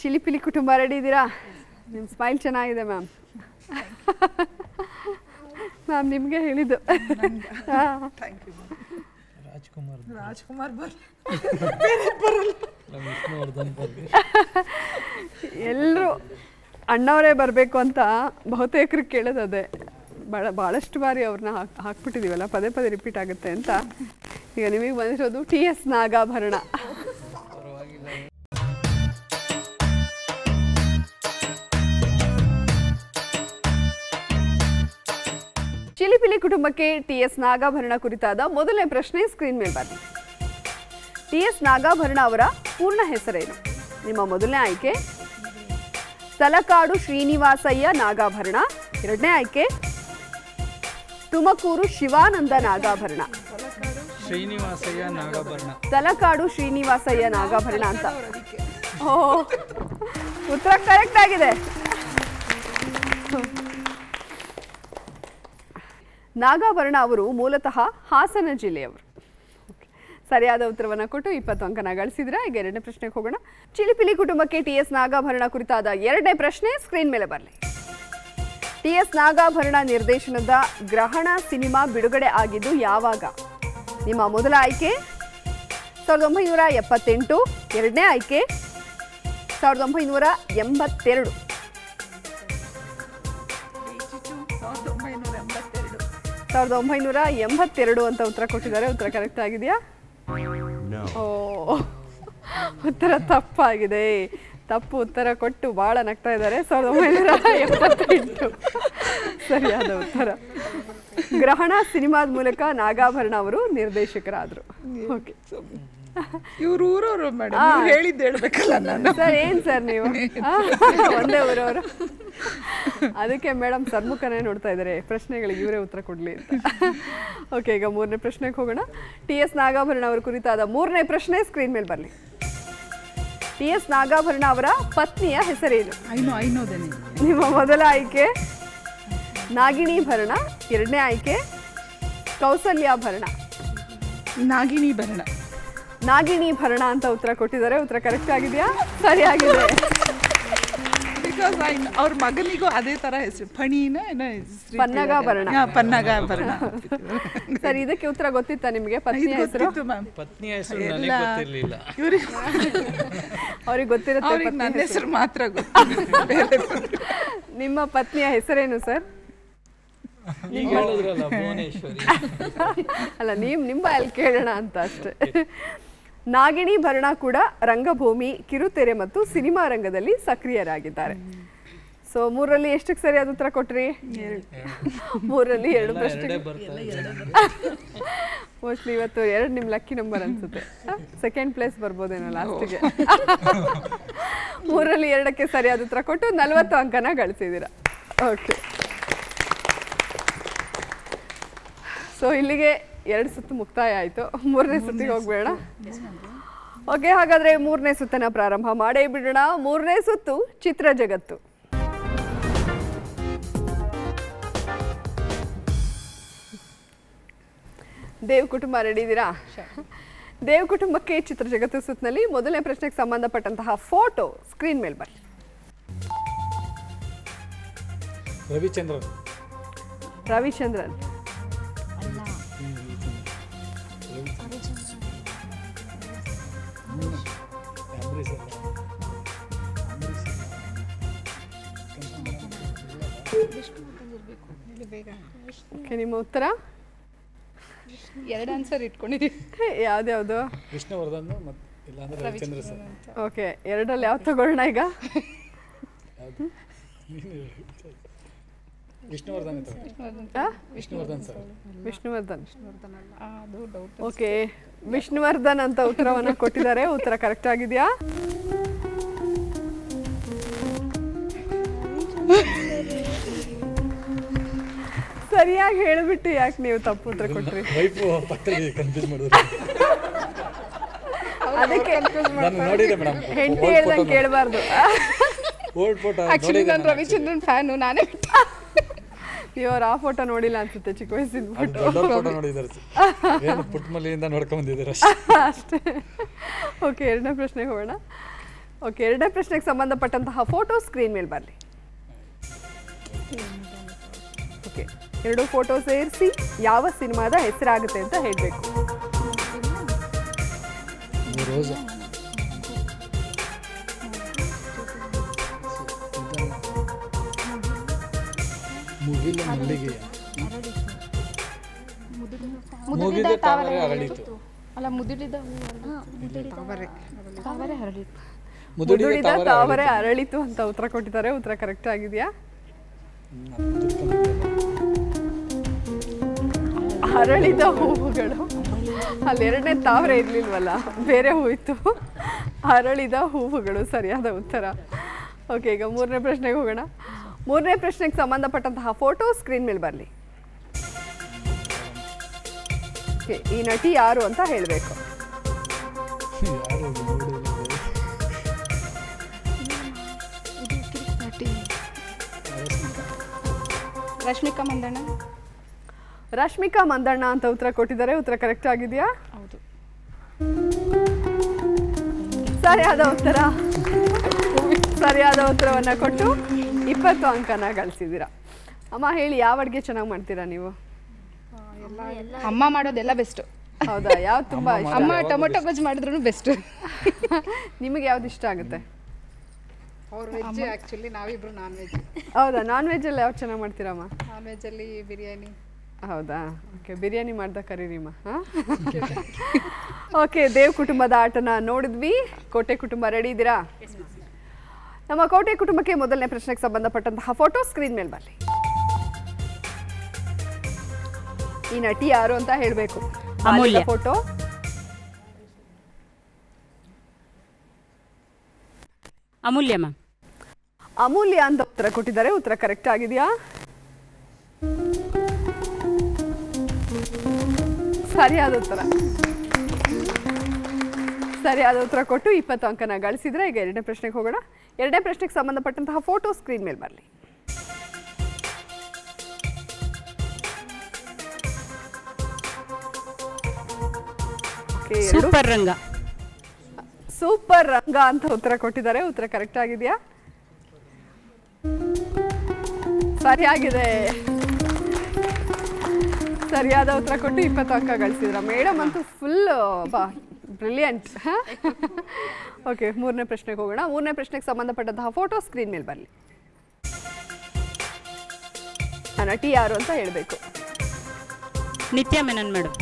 ಚಿಲಿಪಿಲಿ ಕುಟುಂಬ ರೆಡಿ ಇದ್ದೀರಾ? ನಿಮ್ಮ ಸ್ಮೈಲ್ ಚೆನ್ನಾಗಿದೆ ಮ್ಯಾಮ್. ಮ್ಯಾಮ್ ನಿಮಗೆ ಹೇಳಿದ್ದು. ಎಲ್ಲರೂ ಅಣ್ಣವರೇ ಬರಬೇಕು ಅಂತ ಬಹುತೇಕರಿಗೆ ಕೇಳೋದು ಅದೇ. ಭಾಳಷ್ಟು ಬಾರಿ ಅವ್ರನ್ನ ಹಾಕ್ಬಿಟ್ಟಿದ್ದೀವಲ್ಲ, ಪದೇ ಪದೇ ರಿಪೀಟ್ ಆಗುತ್ತೆ ಅಂತ. ಈಗ ನಿಮಗೆ ಬಂದಿರೋದು TS ನಾಗಾಭರಣ. ಚಿಲಿಪಿಲಿ ಕುಟುಂಬಕ್ಕೆ TS ನಾಗಾಭರಣ ಕುರಿತಾದ ಮೊದಲನೇ ಪ್ರಶ್ನೆ ಸ್ಕ್ರೀನ್ ಮೇಲೆ ಬನ್ನಿ. TS ನಾಗಾಭರಣ ಅವರ ಪೂರ್ಣ ಹೆಸರೇನು? ನಿಮ್ಮ ಮೊದಲನೇ ಆಯ್ಕೆ ತಲಕಾಡು ಶ್ರೀನಿವಾಸಯ್ಯ ನಾಗಾಭರಣ. ಎರಡನೇ ಆಯ್ಕೆ ತುಮಕೂರು ಶಿವಾನಂದ ನಾಗಾಭರಣ. ಶ್ರೀನಿವಾಸಯ್ಯ ನಾಗಾಭರಣ. ತಲಕಾಡು ಶ್ರೀನಿವಾಸಯ್ಯ ನಾಗಾಭರಣ ಅಂತ. ಓ, ಉತ್ತರ ಕರೆಕ್ಟ್ ಆಗಿದೆ. ನಾಗಾಭರಣ ಅವರು ಮೂಲತಃ ಹಾಸನ ಜಿಲ್ಲೆಯವರು. ಸರಿಯಾದ ಉತ್ತರವನ್ನು ಕೊಟ್ಟು 20 ಅಂಕನ ಗಳಿಸಿದ್ರೆ. ಈಗ ಎರಡನೇ ಪ್ರಶ್ನೆಗೆ ಹೋಗೋಣ. ಚಿಲಿಪಿಲಿ ಕುಟುಂಬಕ್ಕೆ TS ನಾಗಾಭರಣ ಕುರಿತಾದ ಎರಡನೇ ಪ್ರಶ್ನೆ ಸ್ಕ್ರೀನ್ ಮೇಲೆ ಬರಲಿ. TS ನಾಗಾಭರಣ ನಿರ್ದೇಶನದ ಗ್ರಹಣ ಸಿನಿಮಾ ಬಿಡುಗಡೆ ಆಗಿದ್ದು ಯಾವಾಗ? ನಿಮ್ಮ ಮೊದಲ ಆಯ್ಕೆ 1978, ಎರಡನೇ ಆಯ್ಕೆ 1982. 1982 ಅಂತ ಉತ್ತರ ಕೊಟ್ಟಿದ್ದಾರೆ. ಉತ್ತರ ಕರೆಕ್ಟ್ ಆಗಿದೆಯಾ? ಓ, ಉತ್ತರ ತಪ್ಪಾಗಿದೆ. ತಪ್ಪು ಉತ್ತರ ಕೊಟ್ಟು ಬಹಳ ನಗ್ತಾ ಇದ್ದಾರೆ. 1978 ಸರಿಯಾದ ಉತ್ತರ. ಗ್ರಹಣ ಸಿನಿಮಾದ ಮೂಲಕ ನಾಗಾಭರಣ ಅವರು ನಿರ್ದೇಶಕರಾದರು. ಓಕೆ, ಇವ್ರು ಊರವರು ಮೇಡಮ್, ಹೇಳಿದ್ದು ಹೇಳ್ಬೇಕಲ್ಲ ನಾನು. ಸರ್ ಏನ್ ಸರ್ ನೀವು ಒಂದೇ ಊರವರು? ಅದಕ್ಕೆ ಮೇಡಮ್ ಸನ್ಮುಖನೇ ನೋಡ್ತಾ ಇದ್ದಾರೆ, ಪ್ರಶ್ನೆಗಳಿಗೆ ಇವರೇ ಉತ್ತರ ಕೊಡ್ಲಿ ಅಂತ. ಓಕೆ, ಈಗ ಮೂರನೇ ಪ್ರಶ್ನೆಗೆ ಹೋಗೋಣ. TS ನಾಗಾಭರಣ ಅವರ ಕುರಿತಾದ ಮೂರನೇ ಪ್ರಶ್ನೆ ಸ್ಕ್ರೀನ್ ಮೇಲೆ ಬರಲಿ. TS ನಾಗಾಭರಣ ಅವರ ಪತ್ನಿಯ ಹೆಸರೇನು? ನಿಮ್ಮ ಮೊದಲ ಆಯ್ಕೆ ನಾಗಿಣಿ ಭರಣ, ಎರಡನೇ ಆಯ್ಕೆ ಕೌಸಲ್ಯಾಭರಣ. ನಾಗಿಣಿ ಭರಣ. ನಾಗಿಣಿ ಭರಣ ಅಂತ ಉತ್ತರ ಕೊಟ್ಟಿದ್ದಾರೆ. ಉತ್ತರ ಕರೆಕ್ಟ್ ಆಗಿದೆಯಾ? ಸರಿಯಾಗಿದೆ. ಬಿಕಾಸ್ ಅವ್ರ ಮಗನಿಗೂ ಅದೇ ತರ ಹೆಸರು, ಫಣಿನ ಪನ್ನಗಾಭರಣ. ಪನ್ನಗಾಭರಣ. ಸರಿ, ಇದಕ್ಕೆ ಉತ್ತರ ಗೊತ್ತಿತ್ತಾ ನಿಮಗೆ? ಪತ್ನಿಯ ಹೆಸರು? ಪತ್ನಿಯ ಹೆಸರು ನನಗೆ ಗೊತ್ತಿರಲಿಲ್ಲ. ಅವ್ರಿಗೆ ಗೊತ್ತಿರುತ್ತೆ, ನನ್ನ ಹೆಸರು ಮಾತ್ರ ಗೊತ್ತು. ನಿಮ್ಮ ಪತ್ನಿಯ ಹೆಸರೇನು ಸರ್? ಈಗ ಹೇಳಿದ್ರಲ್ಲ, ಭುವನೇಶ್ವರಿ. ಅಲ್ಲ, ನಿಮ್ಮ ಅಲ್ಲಿ ಕೇಳೋಣ ಅಂತ ಅಷ್ಟೇ. ನಾಗಿಣಿ ಭರಣ ಕೂಡ ರಂಗಭೂಮಿ, ಕಿರುತೆರೆ ಮತ್ತು ಸಿನಿಮಾ ರಂಗದಲ್ಲಿ ಸಕ್ರಿಯರಾಗಿದ್ದಾರೆ. ಸೊ 3ರಲ್ಲಿ ಎಷ್ಟಕ್ಕೆ ಸರಿಯಾದ ಉತ್ತರ ಕೊಟ್ರಿ? 3ರಲ್ಲಿ 2 ಪ್ರಶ್ನೆ. ಮೋಸ್ಟ್ಲಿ ಇವತ್ತು 2 ನಿಮ್ಮ ಲಕ್ಕಿ ನಂಬರ್ ಅನ್ಸುತ್ತೆ. ಸೆಕೆಂಡ್ ಪ್ಲೇಸ್ ಬರ್ಬೋದೇನೋ ಲಾಸ್ಟಿಗೆ. 3ರಲ್ಲಿ 2ಕ್ಕೆ ಸರಿಯಾದ ಉತ್ತರ ಕೊಟ್ಟು 40 ಅಂಕನ ಗಳಿಸಿದ್ದೀರಾ. ಓಕೆ, ಸೊ ಇಲ್ಲಿಗೆ 2 ಸುತ್ತು ಮುಕ್ತಾಯ ಆಯಿತು. 3ನೇ ಸುತ್ತಿಗೆ ಹೋಗ್ಬೇಡ. ಓಕೆ, ಹಾಗಾದರೆ 3ನೇ ಸುತ್ತನ್ನ ಪ್ರಾರಂಭ ಮಾಡೇ ಬಿಡೋಣ. 3ನೇ ಸುತ್ತು ಚಿತ್ರ ಜಗತ್ತು. ದೇವ್ ಕುಟುಂಬ ರೆಡಿ ಇದ್ದೀರಾ? ದೇವ್ ಕುಟುಂಬಕ್ಕೆ ಚಿತ್ರ ಜಗತ್ತು ಸುತ್ತಿನಲ್ಲಿ ಮೊದಲನೇ ಪ್ರಶ್ನೆಗೆ ಸಂಬಂಧಪಟ್ಟಂತಹ ಫೋಟೋ ಸ್ಕ್ರೀನ್ ಮೇಲೆ ಬನ್ನಿ. ರವಿಚಂದ್ರನ್. ನಿಮ್ಮ ಉತ್ತರ? 2 ಆನ್ಸರ್ ಇಟ್ಕೊಂಡಿದ್ದೀವಿ. ಯಾವ್ದ್ಯಾವುದು? ವಿಷ್ಣುವರ್ಧನ್. ಓಕೆ, 2ರಲ್ಲಿ ಯಾವ್ದು ತಗೊಳ್ಳೋಣ ಈಗ? ವಿಷ್ಣುವರ್ಧನ್. ಓಕೆ, ವಿಷ್ಣುವರ್ಧನ್ ಅಂತ ಉತ್ತರವನ್ನು ಕೊಟ್ಟಿದ್ದಾರೆ. ಉತ್ತರ ಕರೆಕ್ಟ್ ಆಗಿದೆಯಾ? ಸರಿಯಾಗಿ ಹೇಳಿಬಿಟ್ಟು ಯಾಕೆ ನೀವು ತಪ್ಪು ಉತ್ತರ ಕೊಟ್ರಿ? ಅದಕ್ಕೆ ಹೆಂಡತಿ ಹೇಳ್ದಂಗೆ ಕೇಳಬಾರ್ದು. ಆಕ್ಚುಲಿ ನಾನು ರವಿಚಂದ್ರನ್ ಫ್ಯಾನು. ನಾನೇ ಇವರು ಆ ಫೋಟೋ ನೋಡಿಲ್ಲ ಅನ್ಸುತ್ತೆ, ಚಿಕ್ಕ ವಯಸ್ಸಿನ ಫೋಟೋ. ದೊಡ್ಡ ಫೋಟೋ ನೋಡಿದ್ದಾರೆ ಏನು ಪುಟ್ಟಮಲ್ಲಿಯಿಂದ ನೋಡ್ಕೊಂಡ್ ಬಂದಿದ್ದಾರೆ ಅಷ್ಟೇ. ಓಕೆ, ಎರಡನೇ ಪ್ರಶ್ನೆಗೆ ಹೋಗೋಣ. ಓಕೆ, ಎರಡನೇ ಪ್ರಶ್ನೆಗೆ ಸಂಬಂಧಪಟ್ಟಂತಹ ಫೋಟೋ ಸ್ಕ್ರೀನ್ ಮೇಲೆ ಬರಲಿ. ಓಕೆ, ಎರಡು ಫೋಟೋ ಸೇರಿಸಿ ಯಾವ ಸಿನಿಮಾದ ಹೆಸರಾಗುತ್ತೆ ಅಂತ ಹೇಳಬೇಕು. ರೋಜಾ ಮುಗಿಲ ಮಲ್ಲಿಗೆ ಮುಗಿದ ತಾವರೆ ಅರಳಿತು. ಅಲ್ಲ, ಮುದುಡಿದ ತಾವರೆ ಹರಳಿತು. ಮುದುಡಿದ ತಾವರೆ ಅರಳಿತು ಅಂತ ಉತ್ತರ ಕೊಟ್ಟಿದ್ದಾರೆ. ಉತ್ತರ ಕರೆಕ್ಟ್ ಆಗಿದೆಯಾ? ಅರಳಿದ ಹೂವುಗಳು. ಅಲ್ಲಿ ಎರಡನೇ ತಾವರೆ ಇರ್ಲಿಲ್ವಲ್ಲ, ಬೇರೆ ಹೂ ಇತ್ತು. ಅರಳಿದ ಹೂವುಗಳು ಸರಿಯಾದ ಉತ್ತರ. ಓಕೆ, ಈಗ ಮೂರನೇ ಪ್ರಶ್ನೆಗೆ ಹೋಗೋಣ. ಮೂರನೇ ಪ್ರಶ್ನೆಗೆ ಸಂಬಂಧಪಟ್ಟಂತಹ ಫೋಟೋ ಸ್ಕ್ರೀನ್ ಮೇಲೆ ಬರಲಿ. ಓಕೆ, ಈ ನಟಿ ಯಾರು ಅಂತ ಹೇಳಬೇಕು. ರಶ್ಮಿಕಾ ಮಂದಣ್ಣ. ರಶ್ಮಿಕಾ ಮಂದಣ್ಣ ಅಂತ ಉತ್ತರ ಕೊಟ್ಟಿದ್ದಾರೆ. ಉತ್ತರ ಕರೆಕ್ಟ್ ಆಗಿದೆಯಾ? ಹೌದು. ಸರಿಯಾದ ಉತ್ತರ. ಸರಿಯಾದ ಉತ್ತರವನ್ನ ಕೊಟ್ಟು 20 ಅಂಕನ ಗಳಿಸಿದ್ದೀರಾ. ಅಮ್ಮ ಹೇಳಿ, ಯಾವ ಅಡುಗೆ ಚೆನ್ನಾಗಿ ಮಾಡ್ತೀರಾ ನೀವು? ಅಮ್ಮ ಮಾಡೋದೆಲ್ಲ ಬೆಸ್ಟ್. ಹೌದಾ? ಯಾವ್ದು ತುಂಬಾ ಇಷ್ಟ? ಅಮ್ಮ ಟೊಮೊಟೊ ಗೊಜ್ಜು ಮಾಡಿದ್ರು ಬೆಸ್ಟ್. ನಿಮಗೆ ಯಾವ್ದು ಇಷ್ಟ ಆಗುತ್ತೆ? ಅವ್ರು ವೆಜ್, ಆ್ಯಕ್ಚುಲಿ ನಾವಿಬ್ರು ನಾನ್ ವೆಜ್. ಹೌದಾ? ನಾನ್ ವೆಜ್ ಅಲ್ಲಿ ಯಾವ್ದು ಚೆನ್ನಾಗಿ ಮಾಡ್ತೀರಮ್ಮ? ನಾನ್ ವೆಜ್ ಅಲ್ಲಿ ಬಿರಿಯಾನಿ. ಹೌದಾ? ಓಕೆ, ಬಿರಿಯಾನಿ ಮಾಡ್ದ ಕರೀರಿಮ್ಮ. ಓಕೆ, ದೇವ್ ಕುಟುಂಬದ ಆಟನ ನೋಡಿದ್ವಿ. ಕೋಟೆ ಕುಟುಂಬ ರೆಡಿ ಇದ್ದೀರಾ? ನಮ್ಮ ಕೋಟೆ ಕುಟುಂಬಕ್ಕೆ ಮೊದಲನೇ ಪ್ರಶ್ನೆಗೆ ಸಂಬಂಧಪಟ್ಟಂತಹ ಫೋಟೋ ಸ್ಕ್ರೀನ್ ಮೇಲೆ ಬರಲಿ. ಈ ನಟಿ ಯಾರು ಅಂತ ಹೇಳಬೇಕು. ಅಮೂಲ್ಯ. ಫೋಟೋ ಅಮೂಲ್ಯ ಮ್ಯಾಮ್. ಅಮೂಲ್ಯ ಅಂತ ಉತ್ತರ ಕೊಟ್ಟಿದ್ದಾರೆ. ಉತ್ತರ ಕರೆಕ್ಟ್ ಆಗಿದೆಯಾ? ಸರಿಯಾದ ಉತ್ತರ. ಸರಿಯಾದ ಉತ್ತರ ಕೊಟ್ಟು 20 ಅಂಕನ ಗಳಿಸಿದ್ರೆ. ಈಗ ಎರಡನೇ ಪ್ರಶ್ನೆಗೆ ಹೋಗೋಣ. ಎರಡನೇ ಪ್ರಶ್ನೆಗೆ ಸಂಬಂಧಪಟ್ಟಂತಹ ಫೋಟೋ ಸ್ಕ್ರೀನ್ ಮೇಲೆ ಬರಲಿ. ಸೂಪರ್ ರಂಗ. ಸೂಪರ್ ರಂಗ ಅಂತ ಉತ್ತರ ಕೊಟ್ಟಿದ್ದಾರೆ. ಉತ್ತರ ಕರೆಕ್ಟ್ ಆಗಿದೆಯಾ? ಸರಿಯಾಗಿದೆ. ಸರಿಯಾದ ಉತ್ತರ ಕೊಟ್ಟು 20 ಅಂಕ ಗಳಿಸಿದ್ರ. ಮೇಡಮ್ ಅಂತೂ ಫುಲ್ ಬ್ರಿಲಿಯಂಟ್. ಓಕೆ, ಮೂರನೇ ಪ್ರಶ್ನೆಗೆ ಹೋಗೋಣ. ಮೂರನೇ ಪ್ರಶ್ನೆಗೆ ಸಂಬಂಧಪಟ್ಟಂತಹ ಫೋಟೋ ಸ್ಕ್ರೀನ್ ಮೇಲೆ ಬರಲಿ. ಆ ನಟಿ ಯಾರು ಅಂತ ಹೇಳಬೇಕು. ನಿತ್ಯಾ ಮೆನನ್ ಮೇಡಮ್.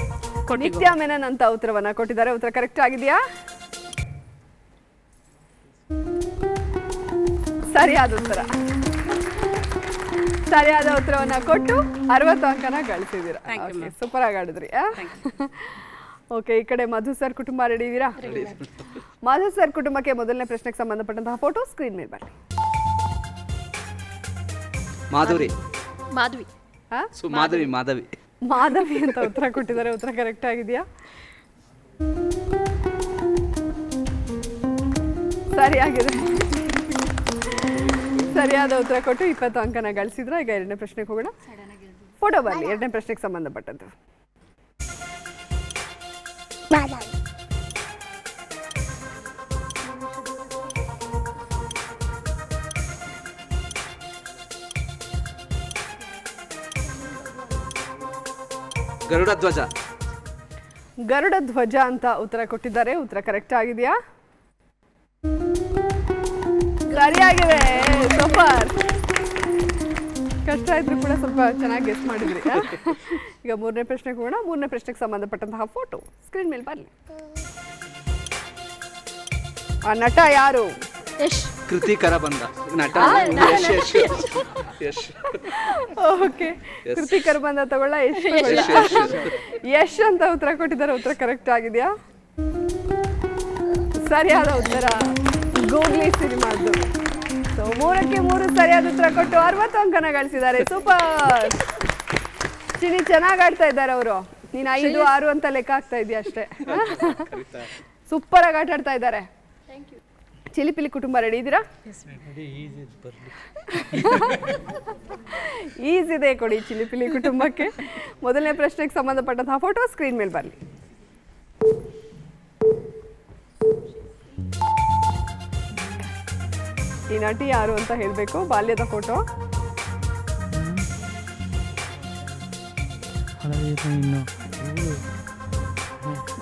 ನಿತ್ಯಾ ಮೆನನ್ ಅಂತ ಉತ್ತರವನ್ನ ಕೊಟ್ಟಿದ್ದಾರೆ. ಉತ್ತರ ಕರೆಕ್ಟ್ ಆಗಿದೆಯಾ? ಸರಿಯಾದ ಉತ್ತರ. ಸರಿಯಾದ ಉತ್ತರವನ್ನ ಕೊಟ್ಟು 60 ಅಂಕನ ಗಳಿಸಿದ್ದೀರಾ. ಸೂಪರ್ ಆಗಿ ಆಡಿದ್ರಿ. ಓಕೆ, ಈ ಕಡೆ ಮಧು ಸರ್ ಕುಟುಂಬ ರೆಡಿ ಇದ್ದೀರಾ? ಮಧು ಸರ್ ಕುಟುಂಬಕ್ಕೆ ಮೊದಲನೇ ಪ್ರಶ್ನೆಗೆ ಸಂಬಂಧಪಟ್ಟಂತಹ ಫೋಟೋ ಸ್ಕ್ರೀನ್ ಮೇಲೆ ಬರಲಿ. ಮಾಧುರಿ. ಮಾಧವಿ. ಮಾಧವಿ ಮಾಧವಿ ಮಾಧವಿ ಅಂತ ಉತ್ತರ ಕೊಟ್ಟಿದ್ದಾರೆ. ಉತ್ತರ ಕರೆಕ್ಟ್ ಆಗಿದೆಯಾ? ಸರಿಯಾಗಿದೆ. ಸರಿಯಾದ ಉತ್ತರ ಕೊಟ್ಟು 20 ಅಂಕನ ಗಳಿಸಿದ್ರ. ಈಗ ಎರಡನೇ ಪ್ರಶ್ನೆಗೆ ಹೋಗೋಣ. ಫೋಟೋ ಬರಲಿ. ಎರಡನೇ ಪ್ರಶ್ನೆಗೆ ಸಂಬಂಧಪಟ್ಟದ್ದು. ಗರುಡ ಧ್ವಜ. ಗರುಡ ಧ್ವಜ ಅಂತ ಉತ್ತರ ಕೊಟ್ಟಿದ್ದಾರೆ. ಉತ್ತರ ಕರೆಕ್ಟ್ ಆಗಿದೆಯಾ? ಸರಿಯಾಗಿದೆ. ಸೂಪರ್. ಕಷ್ಟ ಇದ್ರು ಕೂಡ ಸ್ವಲ್ಪ ಚೆನ್ನಾಗಿ ಗೆಸ್ ಮಾಡಿದ್ರಿ. ಈಗ ಮೂರನೇ ಪ್ರಶ್ನೆಗೆ ಹೋಗೋಣ. ಮೂರನೇ ಪ್ರಶ್ನೆಗೆ ಸಂಬಂಧಪಟ್ಟಂತಹ ಫೋಟೋ ಸ್ಕ್ರೀನ್ ಮೇಲೆ ಬರಲಿ. ಆ ನಟ ಯಾರು? ಯಶ್. ಕೃತಿ ಕರಬಂದ. ನಟ ಯಶ್. ಓಕೆ, ಕೃತಿ ಕರಬಂದ ತಗೊಳ್ಳ. ಯಶ್ ಅಂತ ಉತ್ತರ ಕೊಟ್ಟಿದ್ದಾರೆ. ಉತ್ತರ ಕರೆಕ್ಟ್ ಆಗಿದೆಯಾ? ಸರಿಯಾದ ಉತ್ತರ ಗೂಗ್ಲಿ ಸಿನಿಮಾದ್ದು. ಸೊ 3ಕ್ಕೆ 3 ಸರಿಯಾದ ಉತ್ತರ ಕೊಟ್ಟು 60 ಅಂಕನ ಗಳಿಸಿದ್ದಾರೆ. ಸೂಪರ್. ಚಿನಿ ಚೆನ್ನಾಗಿ ಆಡ್ತಾ ಇದ್ದಾರೆ ಅವರು. ನೀನು 5, 6 ಅಂತ ಲೆಕ್ಕ ಆಗ್ತಾ ಇದೆಯಾ ಅಷ್ಟೇ. ಸೂಪರ್ ಆಗಿ ಆಟ ಆಡ್ತಾ ಇದ್ದಾರೆ. ಚಿಲಿಪಿಲಿ ಕುಟುಂಬ ರೆಡಿ ಇದ್ದೀರಾ? ಈಸಿದೆ ಕೊಡಿ ಚಿಲಿಪಿಲಿ ಕುಟುಂಬಕ್ಕೆ. ಮೊದಲನೇ ಪ್ರಶ್ನೆಗೆ ಸಂಬಂಧಪಟ್ಟಂತಹ ಫೋಟೋ ಸ್ಕ್ರೀನ್ ಮೇಲೆ ಬರಲಿ. ಈ ನಟಿ ಯಾರು ಅಂತ ಹೇಳಬೇಕು. ಬಾಲ್ಯದ ಫೋಟೋ.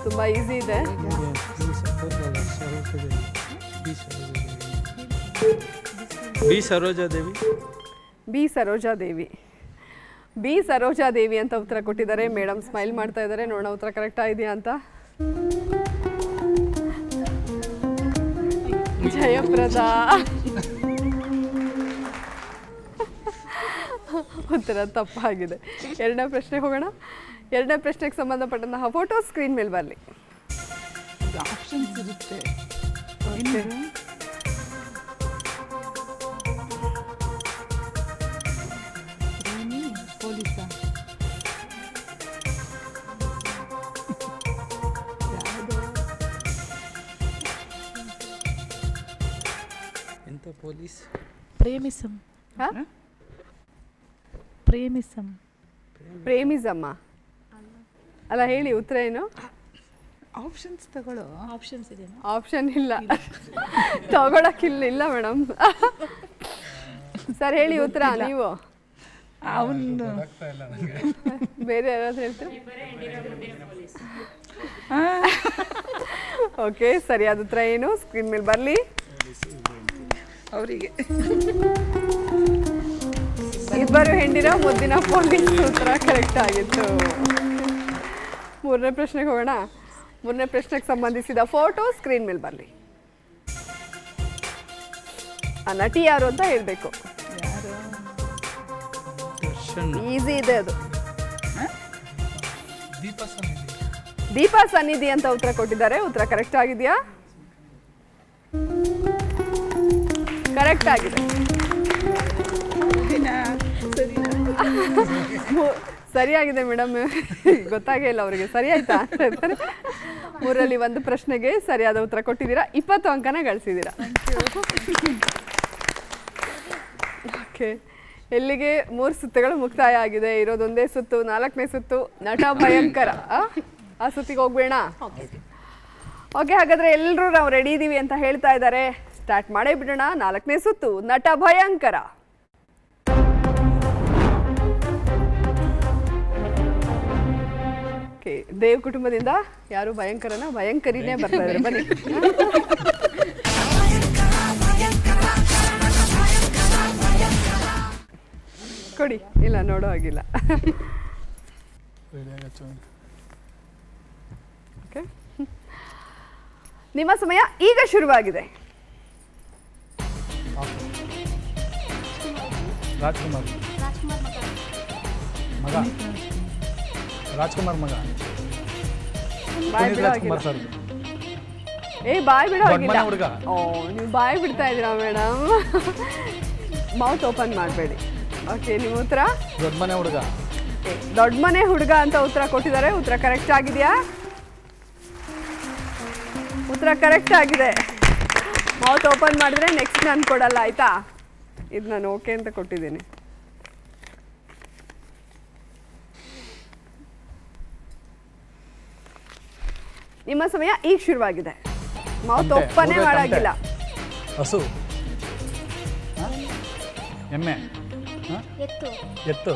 ತುಂಬಾ ಈಸಿ ಇದೆ. ಬಿ ಸರೋಜಾದೇವಿ ಅಂತ ಉತ್ತರ ಕೊಟ್ಟಿದ್ದಾರೆ. ಮೇಡಮ್ ಸ್ಮೈಲ್ ಮಾಡ್ತಾ ಇದ್ದಾರೆ. ನೋಡೋಣ ಉತ್ತರ ಕರೆಕ್ಟ್ ಇದೆಯಾ ಅಂತ. ಜಯಪ್ರದಾ. ಉತ್ತರ ತಪ್ಪಾಗಿದೆ. ಎರಡನೇ ಪ್ರಶ್ನೆಗೆ ಹೋಗೋಣ. ಎರಡನೇ ಪ್ರಶ್ನೆಗೆ ಸಂಬಂಧಪಟ್ಟಂತಹ ಫೋಟೋ ಸ್ಕ್ರೀನ್ ಮೇಲೆ ಬರಲಿ. ಆಪ್ಷನ್ಸ್ ಇರುತ್ತೆ. ಪೊಲೀಸಾ? ಎಂತ ಪೊಲೀಸ್? ಪ್ರೇಮಿಸಂ. ಪ್ರೇಮಿಸಮ್ಮ ಅಲ್ಲ, ಹೇಳಿ ಉತ್ತರ ಏನು? ಆಪ್ಷನ್ಸ್ ತಗೊಳ್ಳೋ. ಆಪ್ಷನ್ಸ್ ಇದೆ. ಆಪ್ಷನ್ ಇಲ್ಲ, ತಗೊಳಕ್ಕಿಲ್ಲ ಮೇಡಮ್. ಸರ್ ಹೇಳಿ ಉತ್ತರ ನೀವು. ಅವನು ಬೇರೆ ಯಾರಾದ್ರೂ ಹೇಳ್ತಾರೆ? ಓಕೆ, ಸರಿಯಾದ ಉತ್ತರ ಏನು ಸ್ಕ್ರೀನ್ ಮೇಲೆ ಬರಲಿ. ಅವರಿಗೆ ಇಬ್ಬರು ಹೆಂಡಿರ ಮುದ್ದಿನ ಪೊಲೀಸ್. ಉತ್ತರ ಕರೆಕ್ಟ್ ಆಗಿತ್ತು. ಮೂರನೇ ಪ್ರಶ್ನೆಗೆ ಹೋಗೋಣ. ಮೂರನೇ ಪ್ರಶ್ನೆಗೆ ಸಂಬಂಧಿಸಿದ ಫೋಟೋ ಸ್ಕ್ರೀನ್ ಮೇಲೆ ಬರಲಿ. ಆ ನಟಿ ಯಾರು ಅಂತ ಹೇಳಬೇಕು. ಈಸಿ ಇದೆ ಅದು. ದೀಪಾ ಸನ್ನಿಧಿ ಅಂತ ಉತ್ತರ ಕೊಟ್ಟಿದ್ದಾರೆ. ಉತ್ತರ ಕರೆಕ್ಟ್ ಆಗಿದೆಯಾ? ಕರೆಕ್ಟ್ ಆಗಿದೆ. ಸರಿಯಾಗಿದೆ ಮೇಡಮ್. ಗೊತ್ತಾಗೇ ಇಲ್ಲ ಅವರಿಗೆ. ಸರಿ ಆಯ್ತಾ? ಮೂರಲ್ಲಿ ಒಂದು ಪ್ರಶ್ನೆಗೆ ಸರಿಯಾದ ಉತ್ತರ ಕೊಟ್ಟಿದ್ದೀರಾ. 20 ಅಂಕನ ಗಳಿಸಿದ್ದೀರಾ. ಓಕೆ, ಎಲ್ಲಿಗೆ 3 ಸುತ್ತುಗಳು ಮುಕ್ತಾಯ ಆಗಿದೆ. ಇರೋದೊಂದೇ ಸುತ್ತು, 4ನೇ ಸುತ್ತು ನಟ ಭಯಂಕರ. ಆ ಸುತ್ತಿಗೆ ಹೋಗ್ಬೇಡ. ಓಕೆ, ಹಾಗಾದ್ರೆ ಎಲ್ಲರೂ ನಾವು ರೆಡಿ ಇದೀವಿ ಅಂತ ಹೇಳ್ತಾ ಇದ್ದಾರೆ. ಸ್ಟಾರ್ಟ್ ಮಾಡೇ ಬಿಡೋಣ. 4ನೇ ಸುತ್ತು ನಟ ಭಯಂಕರ. ಓಕೆ, ದೇವ್ ಕುಟುಂಬದಿಂದ ಯಾರು ಭಯಂಕರನ? ಭಯಂಕರಿನೇ ಬರ್ತಾ ಇದ್ದಾರೆ. ಬನ್ನಿ. ಕೊಡಿ. ಇಲ್ಲ, ನೋಡೋ ಹಾಗಿಲ್ಲ. ಓಕೆ, ನಿಮ್ಮ ಸಮಯ ಈಗ ಶುರುವಾಗಿದೆ. ರಾಜ್ಕುಮಾರ್ ಮಗ. ರಾಜ್ಕುಮಾರ್ ಮಗ. ಬಾಯ್ ಬಿಡೋ ಹಾಗಿಲ್ಲ. ಏ, ಬಾಯ್ ಬಿಡೋ ಹಾಗಿಲ್ಲ. ಓ, ನೀವು ಬಾಯ್ ಬಿಡ್ತಾ ಇದ್ದೀರಾ ಮೇಡಮ್. ಮೌತ್ ಓಪನ್ ಮಾಡಬೇಡಿ. ಓಕೆ, ನಿಮ್ಮ ಉತ್ತರ? ದೊಡ್ಡ ಮನೆ ಹುಡುಗ. ದೊಡ್ಡ ಮನೆ ಹುಡುಗ ಅಂತ ಉತ್ತರ ಕೊಟ್ಟಿದ್ದಾರೆ. ಉತ್ತರ ಕರೆಕ್ಟ್ ಆಗಿದೆಯಾ? ಉತ್ತರ ಕರೆಕ್ಟ್ ಆಗಿದೆ. ಮೌತ್ ಓಪನ್ ಮಾಡಿದ್ರೆ ನೆಕ್ಸ್ಟ್ ನಾನು ಕೊಡಲ್ಲ, ಆಯ್ತಾ? ಇದು ನಾನು ಓಕೆ ಅಂತ ಕೊಟ್ಟಿದ್ದೀನಿ. ನಿಮ್ಮ ಸಮಯ ಈಗ ಶುರುವಾಗಿದೆ. ಮೌತ್ ಓಪನ್ ಮಾಡಾಗಿಲ್ಲ. ಹಸು. ಎಮ್ಮೆ. ಎತ್ತು.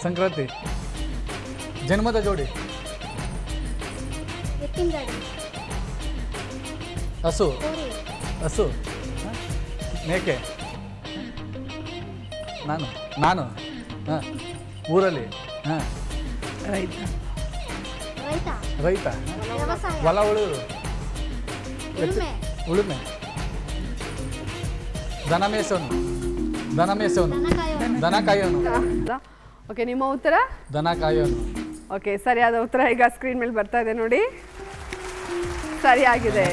ಸಂಕ್ರಾಂತಿ. ಜನ್ಮದ ಜೋಡಿ. ಹಸು. ಮೇಕೆ. ನಾನು ಊರಲ್ಲಿ. ರೈತ. ಹೊಲ ಉಳುವುದು. ಉಳುಮೆ. ದನ ಮೇಸೋನು. ದನ ಕಾಯೋನು. ಓಕೆ, ನಿಮ್ಮ ಉತ್ತರ? ದನ ಕಾಯೋನು. ಓಕೆ, ಸರಿಯಾದ ಉತ್ತರ ಈಗ ಸ್ಕ್ರೀನ್ ಮೇಲೆ ಬರ್ತಾ ಇದೆ ನೋಡಿ. ಸರಿಯಾಗಿದೆ.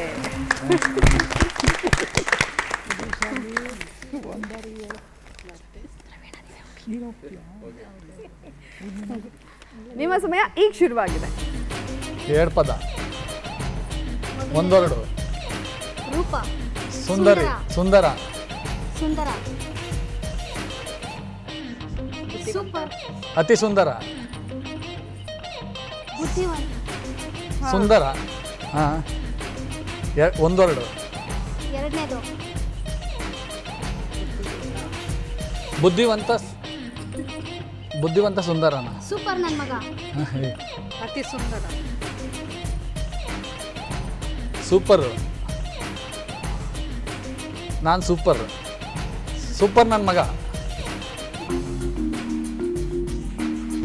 ನಿಮ್ಮ ಸಮಯ ಈಗ ಶುರುವಾಗಿದೆ. 2 ಪದ. ಒಂದೊರಡು. ರೂಪ. ಸುಂದರ. ಅತಿ ಸುಂದರ. ಸುಂದರ. ಹಾಂ, ಒಂದೆರಡು. ಎರಡನೇದು ಬುದ್ಧಿವಂತ. ಬುದ್ಧಿವಂತ ಸುಂದರನ. ಸೂಪರ್ ನನ್ನ ಮಗ. ಅತಿ ಸುಂದರ. ಸೂಪರ್. ನಾನು ಸೂಪರ್. ಸೂಪರ್ ನನ್ನ ಮಗ.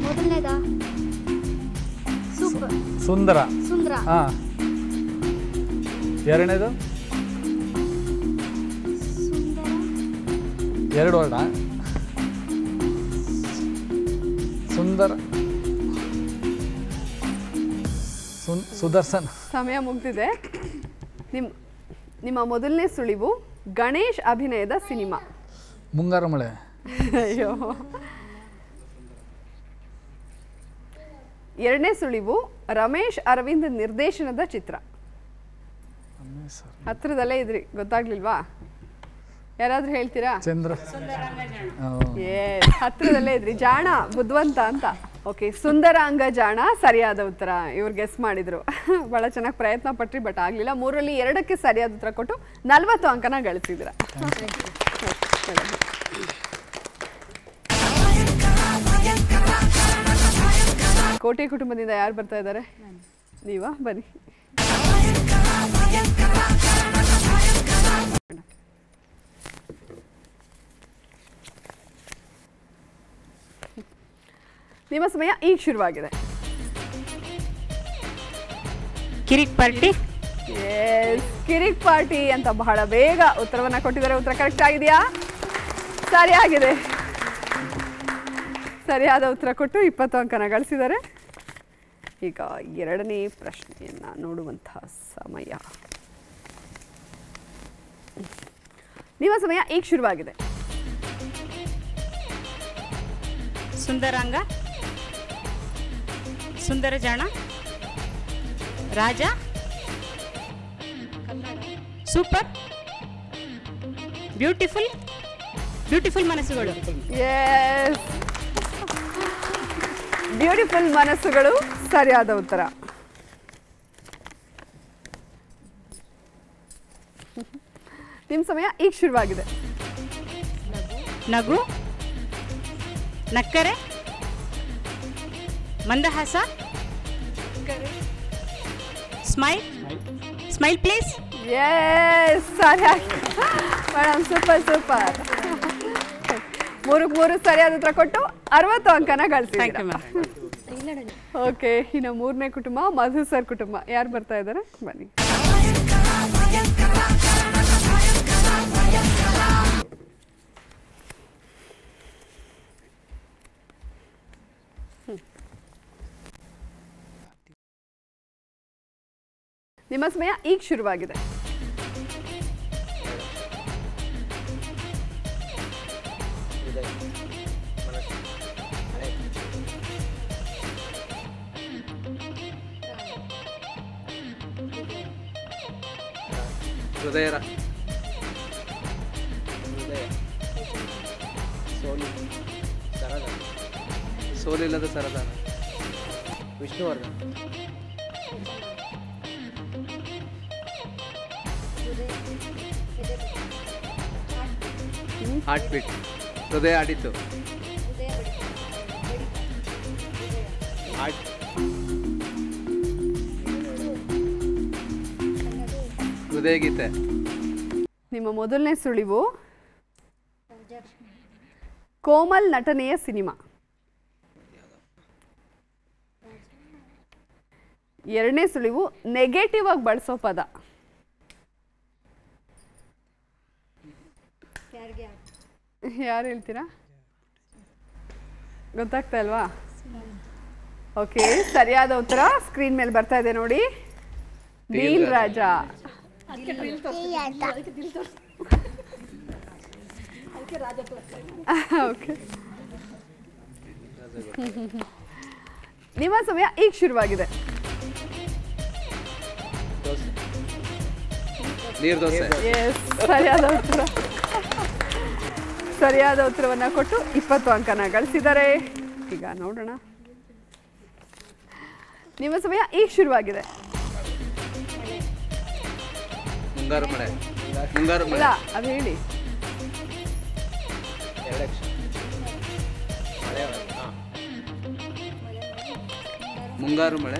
ಮೊದಲನೇದಾ ಸೂಪರ್. ಸುಂದರ. ಸುಂದರ. ಹಾಂ. ಎರಡನೇದು ಎರಡು ವರ್ಡ. ಸುಂದರ. ಸುದರ್ಶನ್. ಸಮಯ ಮುಗ್ದಿದೆ. ನಿಮ್ಮ ಮೊದಲನೇ ಸುಳಿವು ಗಣೇಶ್ ಅಭಿನಯದ ಸಿನಿಮಾ. ಮುಂಗಾರು ಮಳೆ. ಅಯ್ಯೋ. ಎರಡನೇ ಸುಳಿವು ರಮೇಶ್ ಅರವಿಂದ್ ನಿರ್ದೇಶನದ ಚಿತ್ರ. ಹತ್ರದಲ್ಲೇ ಇದ್ರಿ, ಗೊತ್ತಾಗ್ಲಿಲ್ವಾ? ಯಾರಾದ್ರೂ ಹೇಳ್ತೀರಾ? ಚಂದ್ರ. ಹತ್ರದಲ್ಲೇ ಇದ್ರಿ. ಜಾಣ ಬುದ್ಧಿವಂತ ಅಂತ. ಓಕೆ, ಸುಂದರಾಂಗ ಜಾಣ ಸರಿಯಾದ ಉತ್ತರ. ಇವ್ರು ಗೆಸ್ ಮಾಡಿದ್ರು. ಬಹಳ ಚೆನ್ನಾಗಿ ಪ್ರಯತ್ನ ಪಟ್ರಿ, ಬಟ್ ಆಗ್ಲಿಲ್ಲ. 3ರಲ್ಲಿ 2ಕ್ಕೆ ಸರಿಯಾದ ಉತ್ತರ ಕೊಟ್ಟು 40 ಅಂಕನ ಗಳಿಸಿದ್ರ. ಕೋಟೆ ಕುಟುಂಬದಿಂದ ಯಾರು ಬರ್ತಾ ಇದ್ದಾರೆ? ನೀವಾ? ಬನ್ನಿ. ನಿಮ್ಮ ಸಮಯ ಈಗ ಶುರುವಾಗಿದೆ. ಕಿರಿಕ್ ಪಾರ್ಟಿ. ಕಿರಿಕ್ ಪಾರ್ಟಿ ಅಂತ ಬಹಳ ಬೇಗ ಉತ್ತರವನ್ನ ಕೊಟ್ಟಿದ್ದಾರೆ. ಉತ್ತರ ಕರೆಕ್ಟ್ ಆಗಿದೆಯಾ? ಸರಿಯಾಗಿದೆ. ಸರಿಯಾದ ಉತ್ತರ ಕೊಟ್ಟು 20 ಅಂಕನ ಗಳಿಸಿದ್ದಾರೆ. ಈಗ ಎರಡನೇ ಪ್ರಶ್ನೆಯನ್ನ ನೋಡುವಂತಹ ಸಮಯ. ನಿಮ್ಮ ಸಮಯ ಈಗ ಶುರುವಾಗಿದೆ. ಸುಂದರಾಂಗ, ಸುಂದರ ಜಾಣ, ರಾಜ, ಸೂಪರ್, ಬ್ಯೂಟಿಫುಲ್, ಬ್ಯೂಟಿಫುಲ್ ಮನಸ್ಸುಗಳು. ಎಸ್, ಬ್ಯೂಟಿಫುಲ್ ಮನಸ್ಸುಗಳು ಸರಿಯಾದ ಉತ್ತರ. ನಿಮ್ಮ ಸಮಯ ಈಗ ಶುರುವಾಗಿದೆ. ನಗು, ನಕ್ಕರೆ, ಮಂದಹಾಸ, ಸ್ಮೈಲ್, ಸ್ಮೈಲ್ ಪ್ಲೀಸ್. ಎಸ್, ಸರಿಯಾಗಿ ಮೇಡಮ್, ಸೂಪರ್ ಸೂಪರ್. 3ಕ್ಕೆ 3 ಸರಿಯಾದ ಉತ್ತರ ಕೊಟ್ಟು 60 ಅಂಕನ ಗಳಿಸಿದ್ದೀರಾ. ಓಕೆ, ಇನ್ನು 3ನೇ ಕುಟುಂಬ ಮಧು ಸರ್ ಕುಟುಂಬ. ಯಾರು ಬರ್ತಾ ಇದ್ದಾರೆ? ಬನ್ನಿ. ನಿಮ್ಮ ಸಮಯ ಈಗ ಶುರುವಾಗಿದೆ. ಹೃದಯ, ಸೋಲಿಲ್ಲದ ಸರದಾರ, ವಿಷ್ಣುವರ್ಧನ್, ಹಾರ್ಟ್ ಬೀಟ್, ಹೃದಯ ಆಡಿತು, ಹೃದಯ ಗೀತೆ. ನಿಮ್ಮ ಮೊದಲನೇ ಸುಳಿವು ಕೋಮಲ್ ನಟನೆಯ ಸಿನಿಮಾ. ಎರಡನೇ ಸುಳಿವು ನೆಗೆಟಿವ್ ಆಗಿ ಬಳಸೋ ಪದ. ಯಾರು ಹೇಳ್ತೀರಾ? ಗೊತ್ತಾಗ್ತಾ ಇಲ್ವಾ? ಓಕೆ, ಸರಿಯಾದ ಉತ್ತರ ಸ್ಕ್ರೀನ್ ಮೇಲೆ ಬರ್ತಾ ಇದೆ ನೋಡಿ. ಡೀಲ್ ರಾಜ. ಓಕೆ, ನಿಮ್ಮ ಸಮಯ ಈಗ ಶುರುವಾಗಿದೆ. ನೀರು ದೋಸೆ. ಎಸ್, ಸರಿಯಾದ ಉತ್ತರ. ಸರಿಯಾದ ಉತ್ತರವನ್ನ ಕೊಟ್ಟು 20 ಅಂಕನ ಗಳಿಸಿದ್ದಾರೆ. ಈಗ ನೋಡೋಣ, ನಿಮ್ಮ ಸಮಯ ಈಗ ಶುರುವಾಗಿದೆ. ಮುಂಗಾರು ಮಳೆ. ಮುಂಗಾರು ಮಳೆ. ಇಲ್ಲ, ಅದು ಹೇಳಿ. ಮುಂಗಾರು ಮಳೆ.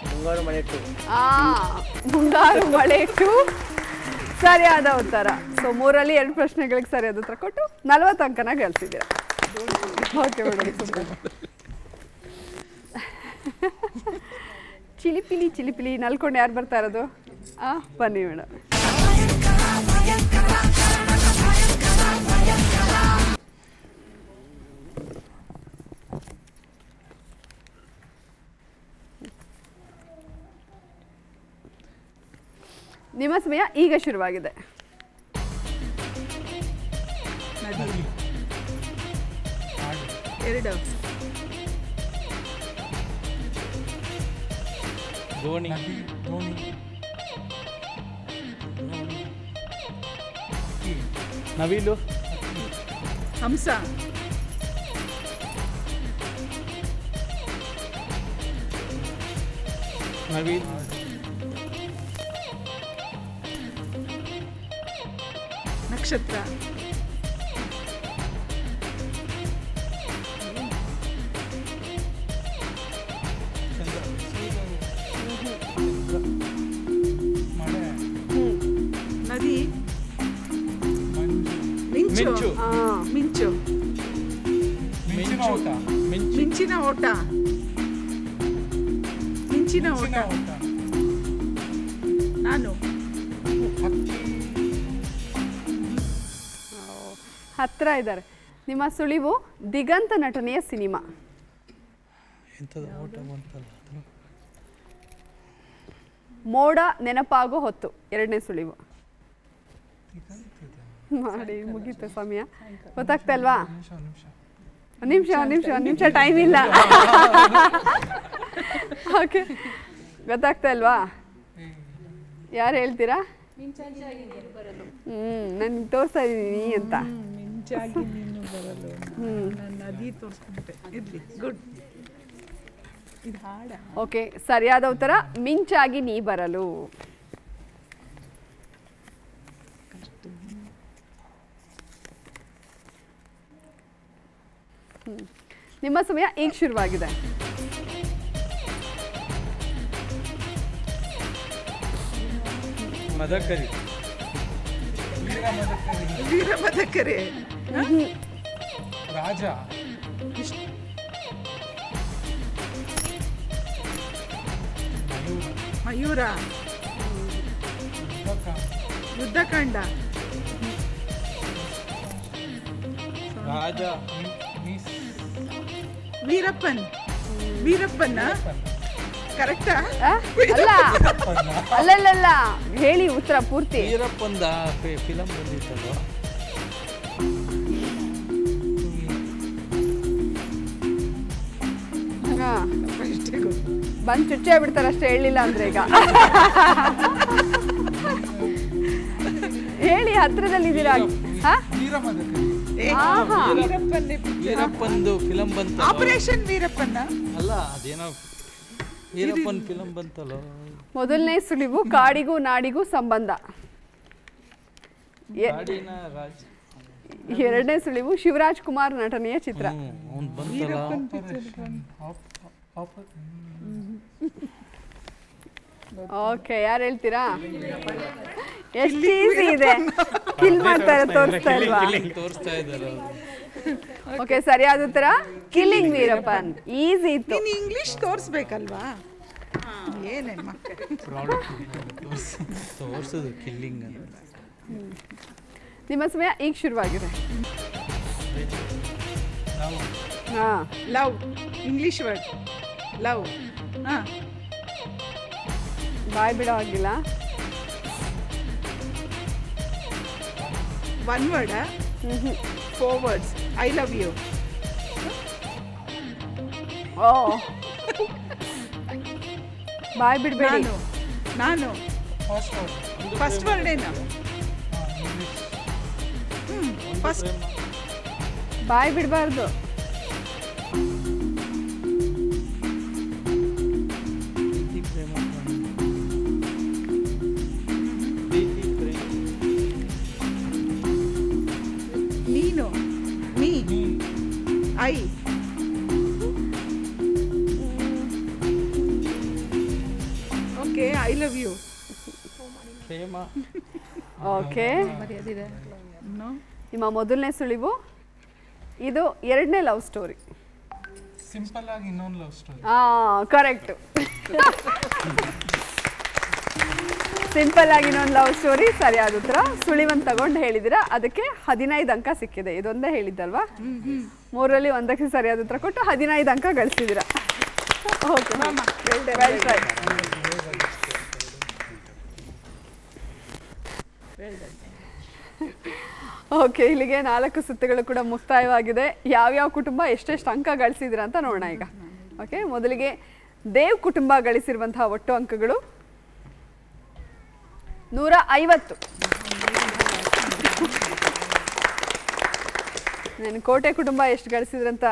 ಮುಂಗಾರು ಮಳೆ ಟು. ಮುಂಗಾರು ಮಳೆ ಟು ಸರಿಯಾದ ಉತ್ತರ. ಸೊ 3ರಲ್ಲಿ 2 ಪ್ರಶ್ನೆಗಳಿಗೆ ಸರಿಯಾದ ಉತ್ತರ ಕೊಟ್ಟು 40 ಅಂಕನ ಗಳಿಸಿದ್ದೀರಾ. Okay madam. ಚಿಲಿಪಿಲಿ ಚಿಲಿಪಿಲಿ ನಲ್ಕೊಂಡು ಯಾರು ಬರ್ತಾ ಇರೋದು? ಬನ್ನಿ ಮೇಡಮ್. ನಿಮ್ಮ ಸಮಯ ಈಗ ಶುರುವಾಗಿದೆ. ಎರಡು. ದೋಣಿ. ನವಿಲು. ಹಂಸ. ನವಿಲು. ನಕ್ಷತ್ರ. ನದಿ. ಮಿಂಚು. ಮಿಂಚು. ಮಿಂಚಿನ ಓಟ. ಮಿಂಚಿನ ಓಟ. ನಾನು. ಹತ್ರ ಇದ್ದಾರೆ. ನಿಮ್ಮ ಸುಳಿವು ದಿಗಂತ ನಟನೆಯ ಸಿನಿಮಾ. ಮೋಡ ನೆನಪಾಗೋ ಹೊತ್ತು. 2ನೇ ಸುಳಿವು. ಮಾಡಿ ಮುಗೀತು ಸಮಯ. ಗೊತ್ತಾಗ್ತಾ ಇಲ್ವಾ? ಒಂದು ನಿಮಿಷ ಟೈಮ್ ಇಲ್ಲ. ಓಕೆ, ಗೊತ್ತಾಗ್ತಾ ಇಲ್ವಾ? ಯಾರು ಹೇಳ್ತೀರಾ? ನನ್ಗೆ ತೋರಿಸ್ತಾ ಇದ್ದೀನಿ ಅಂತ. ನದಿ ತೋರಿಸ್ಕೊಂಡೆ. ಇರ್ಲಿ, ಗುಡ್. ಇದು ಹಾಡ. ಓಕೆ, ಸರಿಯಾದ ಉತ್ತರ ಮಿಂಚಾಗಿ ನೀ ಬರಲು. ನಿಮ್ಮ ಸಮಯ ಈಗ ಶುರುವಾಗಿದೆ. ಮದಕರಿ. ವೀರ ಮದಕರಿ. ರಾಜ. ಮಯೂರ. ಯುದ್ಧಕಾಂಡ. ರಾಜ. ವೀರಪ್ಪನ್. ವೀರಪ್ಪನ ಕರೆಕ್ಟಾ? ಅಲ್ಲ, ಹೇಳಿ ಉತ್ತರ ಪೂರ್ತಿ. ವೀರಪ್ಪಂದ ಫಿಲಂ ಬಂದಿತ್ತಲ್ವ? ಬಂದು ಚುಚ್ಚೆ ಬಿಡ್ತಾರೆ ಅಷ್ಟೇ, ಹೇಳಿಲ್ಲ ಅಂದ್ರೆ. ಈಗ ಹೇಳಿ, ಹತ್ರದಲ್ಲಿದ್ದೀರಾ. ವೀರಪ್ಪಂದು ಫಿಲಂ ಬಂತ. ಆಪರೇಷನ್ ವೀರಪ್ಪನ ಅಲ್ಲ, ಅದೇನೋ ವೀರಪ್ಪನ್ ಫಿಲಂ ಬಂತಲ್ಲ. ಮೊದಲನೇ ಸುಳಿವು ಕಾಡಿಗೂ ನಾಡಿಗೂ ಸಂಬಂಧ. 2ನೇ ಸುಳಿವು ಶಿವರಾಜ್ ಕುಮಾರ್ ನಟನೆಯ ಚಿತ್ರ. ಓಕೆ, ಯಾರು ಹೇಳ್ತೀರಾ? ಎಷ್ಟು ಈಸಿ ಇದೆ. ಕಿಲ್ ಮಾಡ್ತಾರೆ, ತೋರಿಸ್ತಾ ಇಲ್ವಾ? ಓಕೆ, ಸರಿಯಾದ ಉತ್ತರ ಕಿಲ್ಲಿಂಗ್ ವೀರಪ್ಪನ್. ಈಸಿ ಇತ್ತು. ಇಂಗ್ಲಿಷ್ ತೋರಿಸ್ಬೇಕಲ್ವಾ? ಏನೇಮ್ಮ ತೋರಿಸೋದು ಕಿಲ್ಲಿಂಗ್. ನಿಮ್ಮ ಸಮಯ ಈಗ ಶುರುವಾಗಿದೆ. ಲವ್. English word love. ಬಾಯ್ ಬಿಡೋ ಆಗಿಲ್ಲ. 1 word. 4 words. I love you. ಬಾಯ್ ಬಿಡಬೇಡಿ. ನಾನು ಫಸ್ಟ್ ವರ್ಡ್ ಏನು? ಫಸ್ಟ್ ಬಾಯ್ ಬಿಡಬಾರ್ದು. ನೀನು ನೀ I okay I love you. ಪ್ರೇಮ. ಓಕೆ, ನಿಮ್ಮ ಮೊದಲನೇ ಸುಳಿವು. ಇದು ಎರಡನೇ ಲವ್ ಸ್ಟೋರಿ. ಸಿಂಪಲ್ ಆಗಿ ಇನ್ನೊಂದು ಲವ್ ಸ್ಟೋರಿ. ಕರೆಕ್ಟ್. ಸಿಂಪಲ್ ಆಗಿ ಇನ್ನೊಂದು ಲವ್ ಸ್ಟೋರಿ ಸರಿಯಾದ ಉತ್ತರ. ಸುಳಿವನ್ನು ತಗೊಂಡು ಹೇಳಿದಿರಾ, ಅದಕ್ಕೆ 15 ಅಂಕ ಸಿಕ್ಕಿದೆ. ಇದೊಂದೇ ಹೇಳಿದ್ದಲ್ವಾ? 3ರಲ್ಲಿ 1ಕ್ಕೆ ಸರಿಯಾದ ಉತ್ತರ ಕೊಟ್ಟು 15 ಅಂಕ ಗಳಿಸಿದ್ದೀರಾ. Okay, well try. ಓಕೆ, ಇಲ್ಲಿಗೆ 4 ಸುತ್ತುಗಳು ಕೂಡ ಮುಕ್ತಾಯವಾಗಿದೆ. ಯಾವ್ಯಾವ ಕುಟುಂಬ ಎಷ್ಟೆಷ್ಟು ಅಂಕ ಗಳಿಸಿದಿರ ಅಂತ ನೋಡೋಣ ಈಗ. ಓಕೆ, ಮೊದಲಿಗೆ ದೇವ್ ಕುಟುಂಬ ಗಳಿಸಿರುವಂತಹ ಒಟ್ಟು ಅಂಕಗಳು 150. ನಾನು ಕೋಟೆ ಕುಟುಂಬ ಎಷ್ಟು ಗಳಿಸಿದ್ರಂತ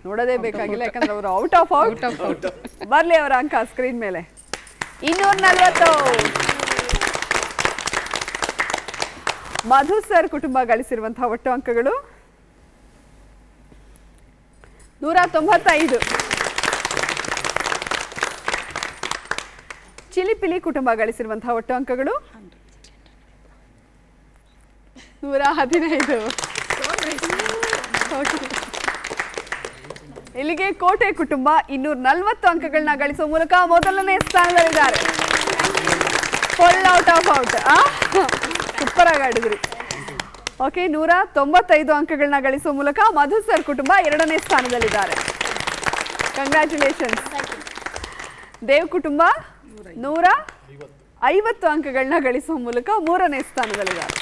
ನೋಡೋದೇ ಬೇಕಾಗಿಲ್ಲ, ಯಾಕಂದ್ರೆ ಅವರು ಔಟ್ ಆಫ್ ಔಟ್. ಬರ್ಲಿ ಅವರ ಅಂಕ ಸ್ಕ್ರೀನ್ ಮೇಲೆ. 240. ಮಧು ಸರ್ ಕುಟುಂಬ ಗಳಿಸಿರುವಂತಹ ಒಟ್ಟು ಅಂಕಗಳು 195. ಚಿಲಿಪಿಲಿ ಕುಟುಂಬ ಗಳಿಸಿರುವಂತಹ ಒಟ್ಟು ಅಂಕಗಳು 115. ಇಲ್ಲಿಗೆ ಕೋಟೆ ಕುಟುಂಬ 240 ಅಂಕಗಳನ್ನ ಗಳಿಸುವ ಮೂಲಕ ಮೊದಲನೇ ಸ್ಥಾನದಲ್ಲಿದ್ದಾರೆ. Full out of out. Super ಆಗಿ ಆಡಿದ್ರಿ. ಓಕೆ, 195 ಅಂಕಗಳನ್ನ ಗಳಿಸುವ ಮೂಲಕ ಮಧು ಸರ್ ಕುಟುಂಬ 2ನೇ ಸ್ಥಾನದಲ್ಲಿದ್ದಾರೆ. ಕಂಗ್ರ್ಯಾಚುಲೇಷನ್ಸ್. ದೇವ್ ಕುಟುಂಬ 150 ಅಂಕಗಳನ್ನ ಗಳಿಸುವ ಮೂಲಕ 3ನೇ ಸ್ಥಾನದಲ್ಲಿದ್ದಾರೆ.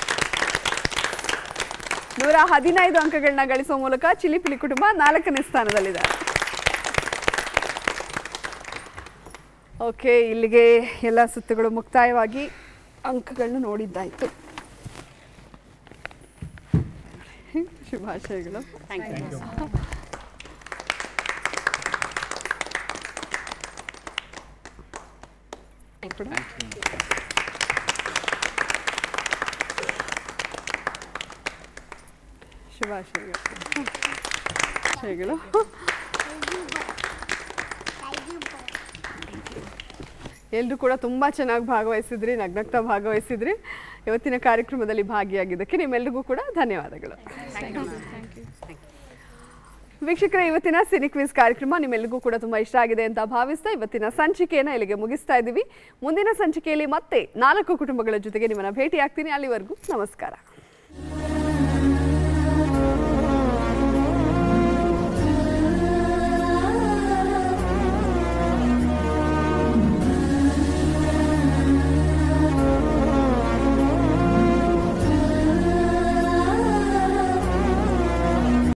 115 ಅಂಕಗಳನ್ನ ಗಳಿಸುವ ಮೂಲಕ ಚಿಲಿಪಿಲಿ ಕುಟುಂಬ 4ನೇ ಸ್ಥಾನದಲ್ಲಿದ್ದಾರೆ. ಓಕೆ, ಇಲ್ಲಿಗೆ ಎಲ್ಲ ಸುತ್ತುಗಳು ಮುಕ್ತಾಯವಾಗಿ ಅಂಕಗಳನ್ನು ನೋಡಿದ್ದಾಯಿತು. ಶುಭಾಶಯಗಳು. ಶುಭಾಶಯಗಳು. ಎಲ್ಲರೂ ಕೂಡ ತುಂಬ ಚೆನ್ನಾಗಿ ಭಾಗವಹಿಸಿದ್ರಿ, ನಗ್ನಗ್ತಾ ಭಾಗವಹಿಸಿದ್ರಿ. ಇವತ್ತಿನ ಕಾರ್ಯಕ್ರಮದಲ್ಲಿ ಭಾಗಿಯಾಗಿದ್ದಕ್ಕೆ ನಿಮ್ಮೆಲ್ಲರಿಗೂ ಕೂಡ ಧನ್ಯವಾದಗಳು. ವೀಕ್ಷಕರೇ, ಇವತ್ತಿನ ಸಿನಿಕ್ ಕ್ವಿಜ್ ಕಾರ್ಯಕ್ರಮ ನಿಮ್ಮೆಲ್ಲರಿಗೂ ಕೂಡ ತುಂಬ ಇಷ್ಟ ಆಗಿದೆ ಅಂತ ಭಾವಿಸ್ತಾ ಇವತ್ತಿನ ಸಂಚಿಕೆಯನ್ನು ಇಲ್ಲಿಗೆ ಮುಗಿಸ್ತಾ ಇದ್ದೀವಿ. ಮುಂದಿನ ಸಂಚಿಕೆಯಲ್ಲಿ ಮತ್ತೆ 4 ಕುಟುಂಬಗಳ ಜೊತೆಗೆ ನಿಮ್ಮನ್ನ ಭೇಟಿ ಆಗ್ತೀನಿ. ಅಲ್ಲಿವರೆಗೂ ನಮಸ್ಕಾರ.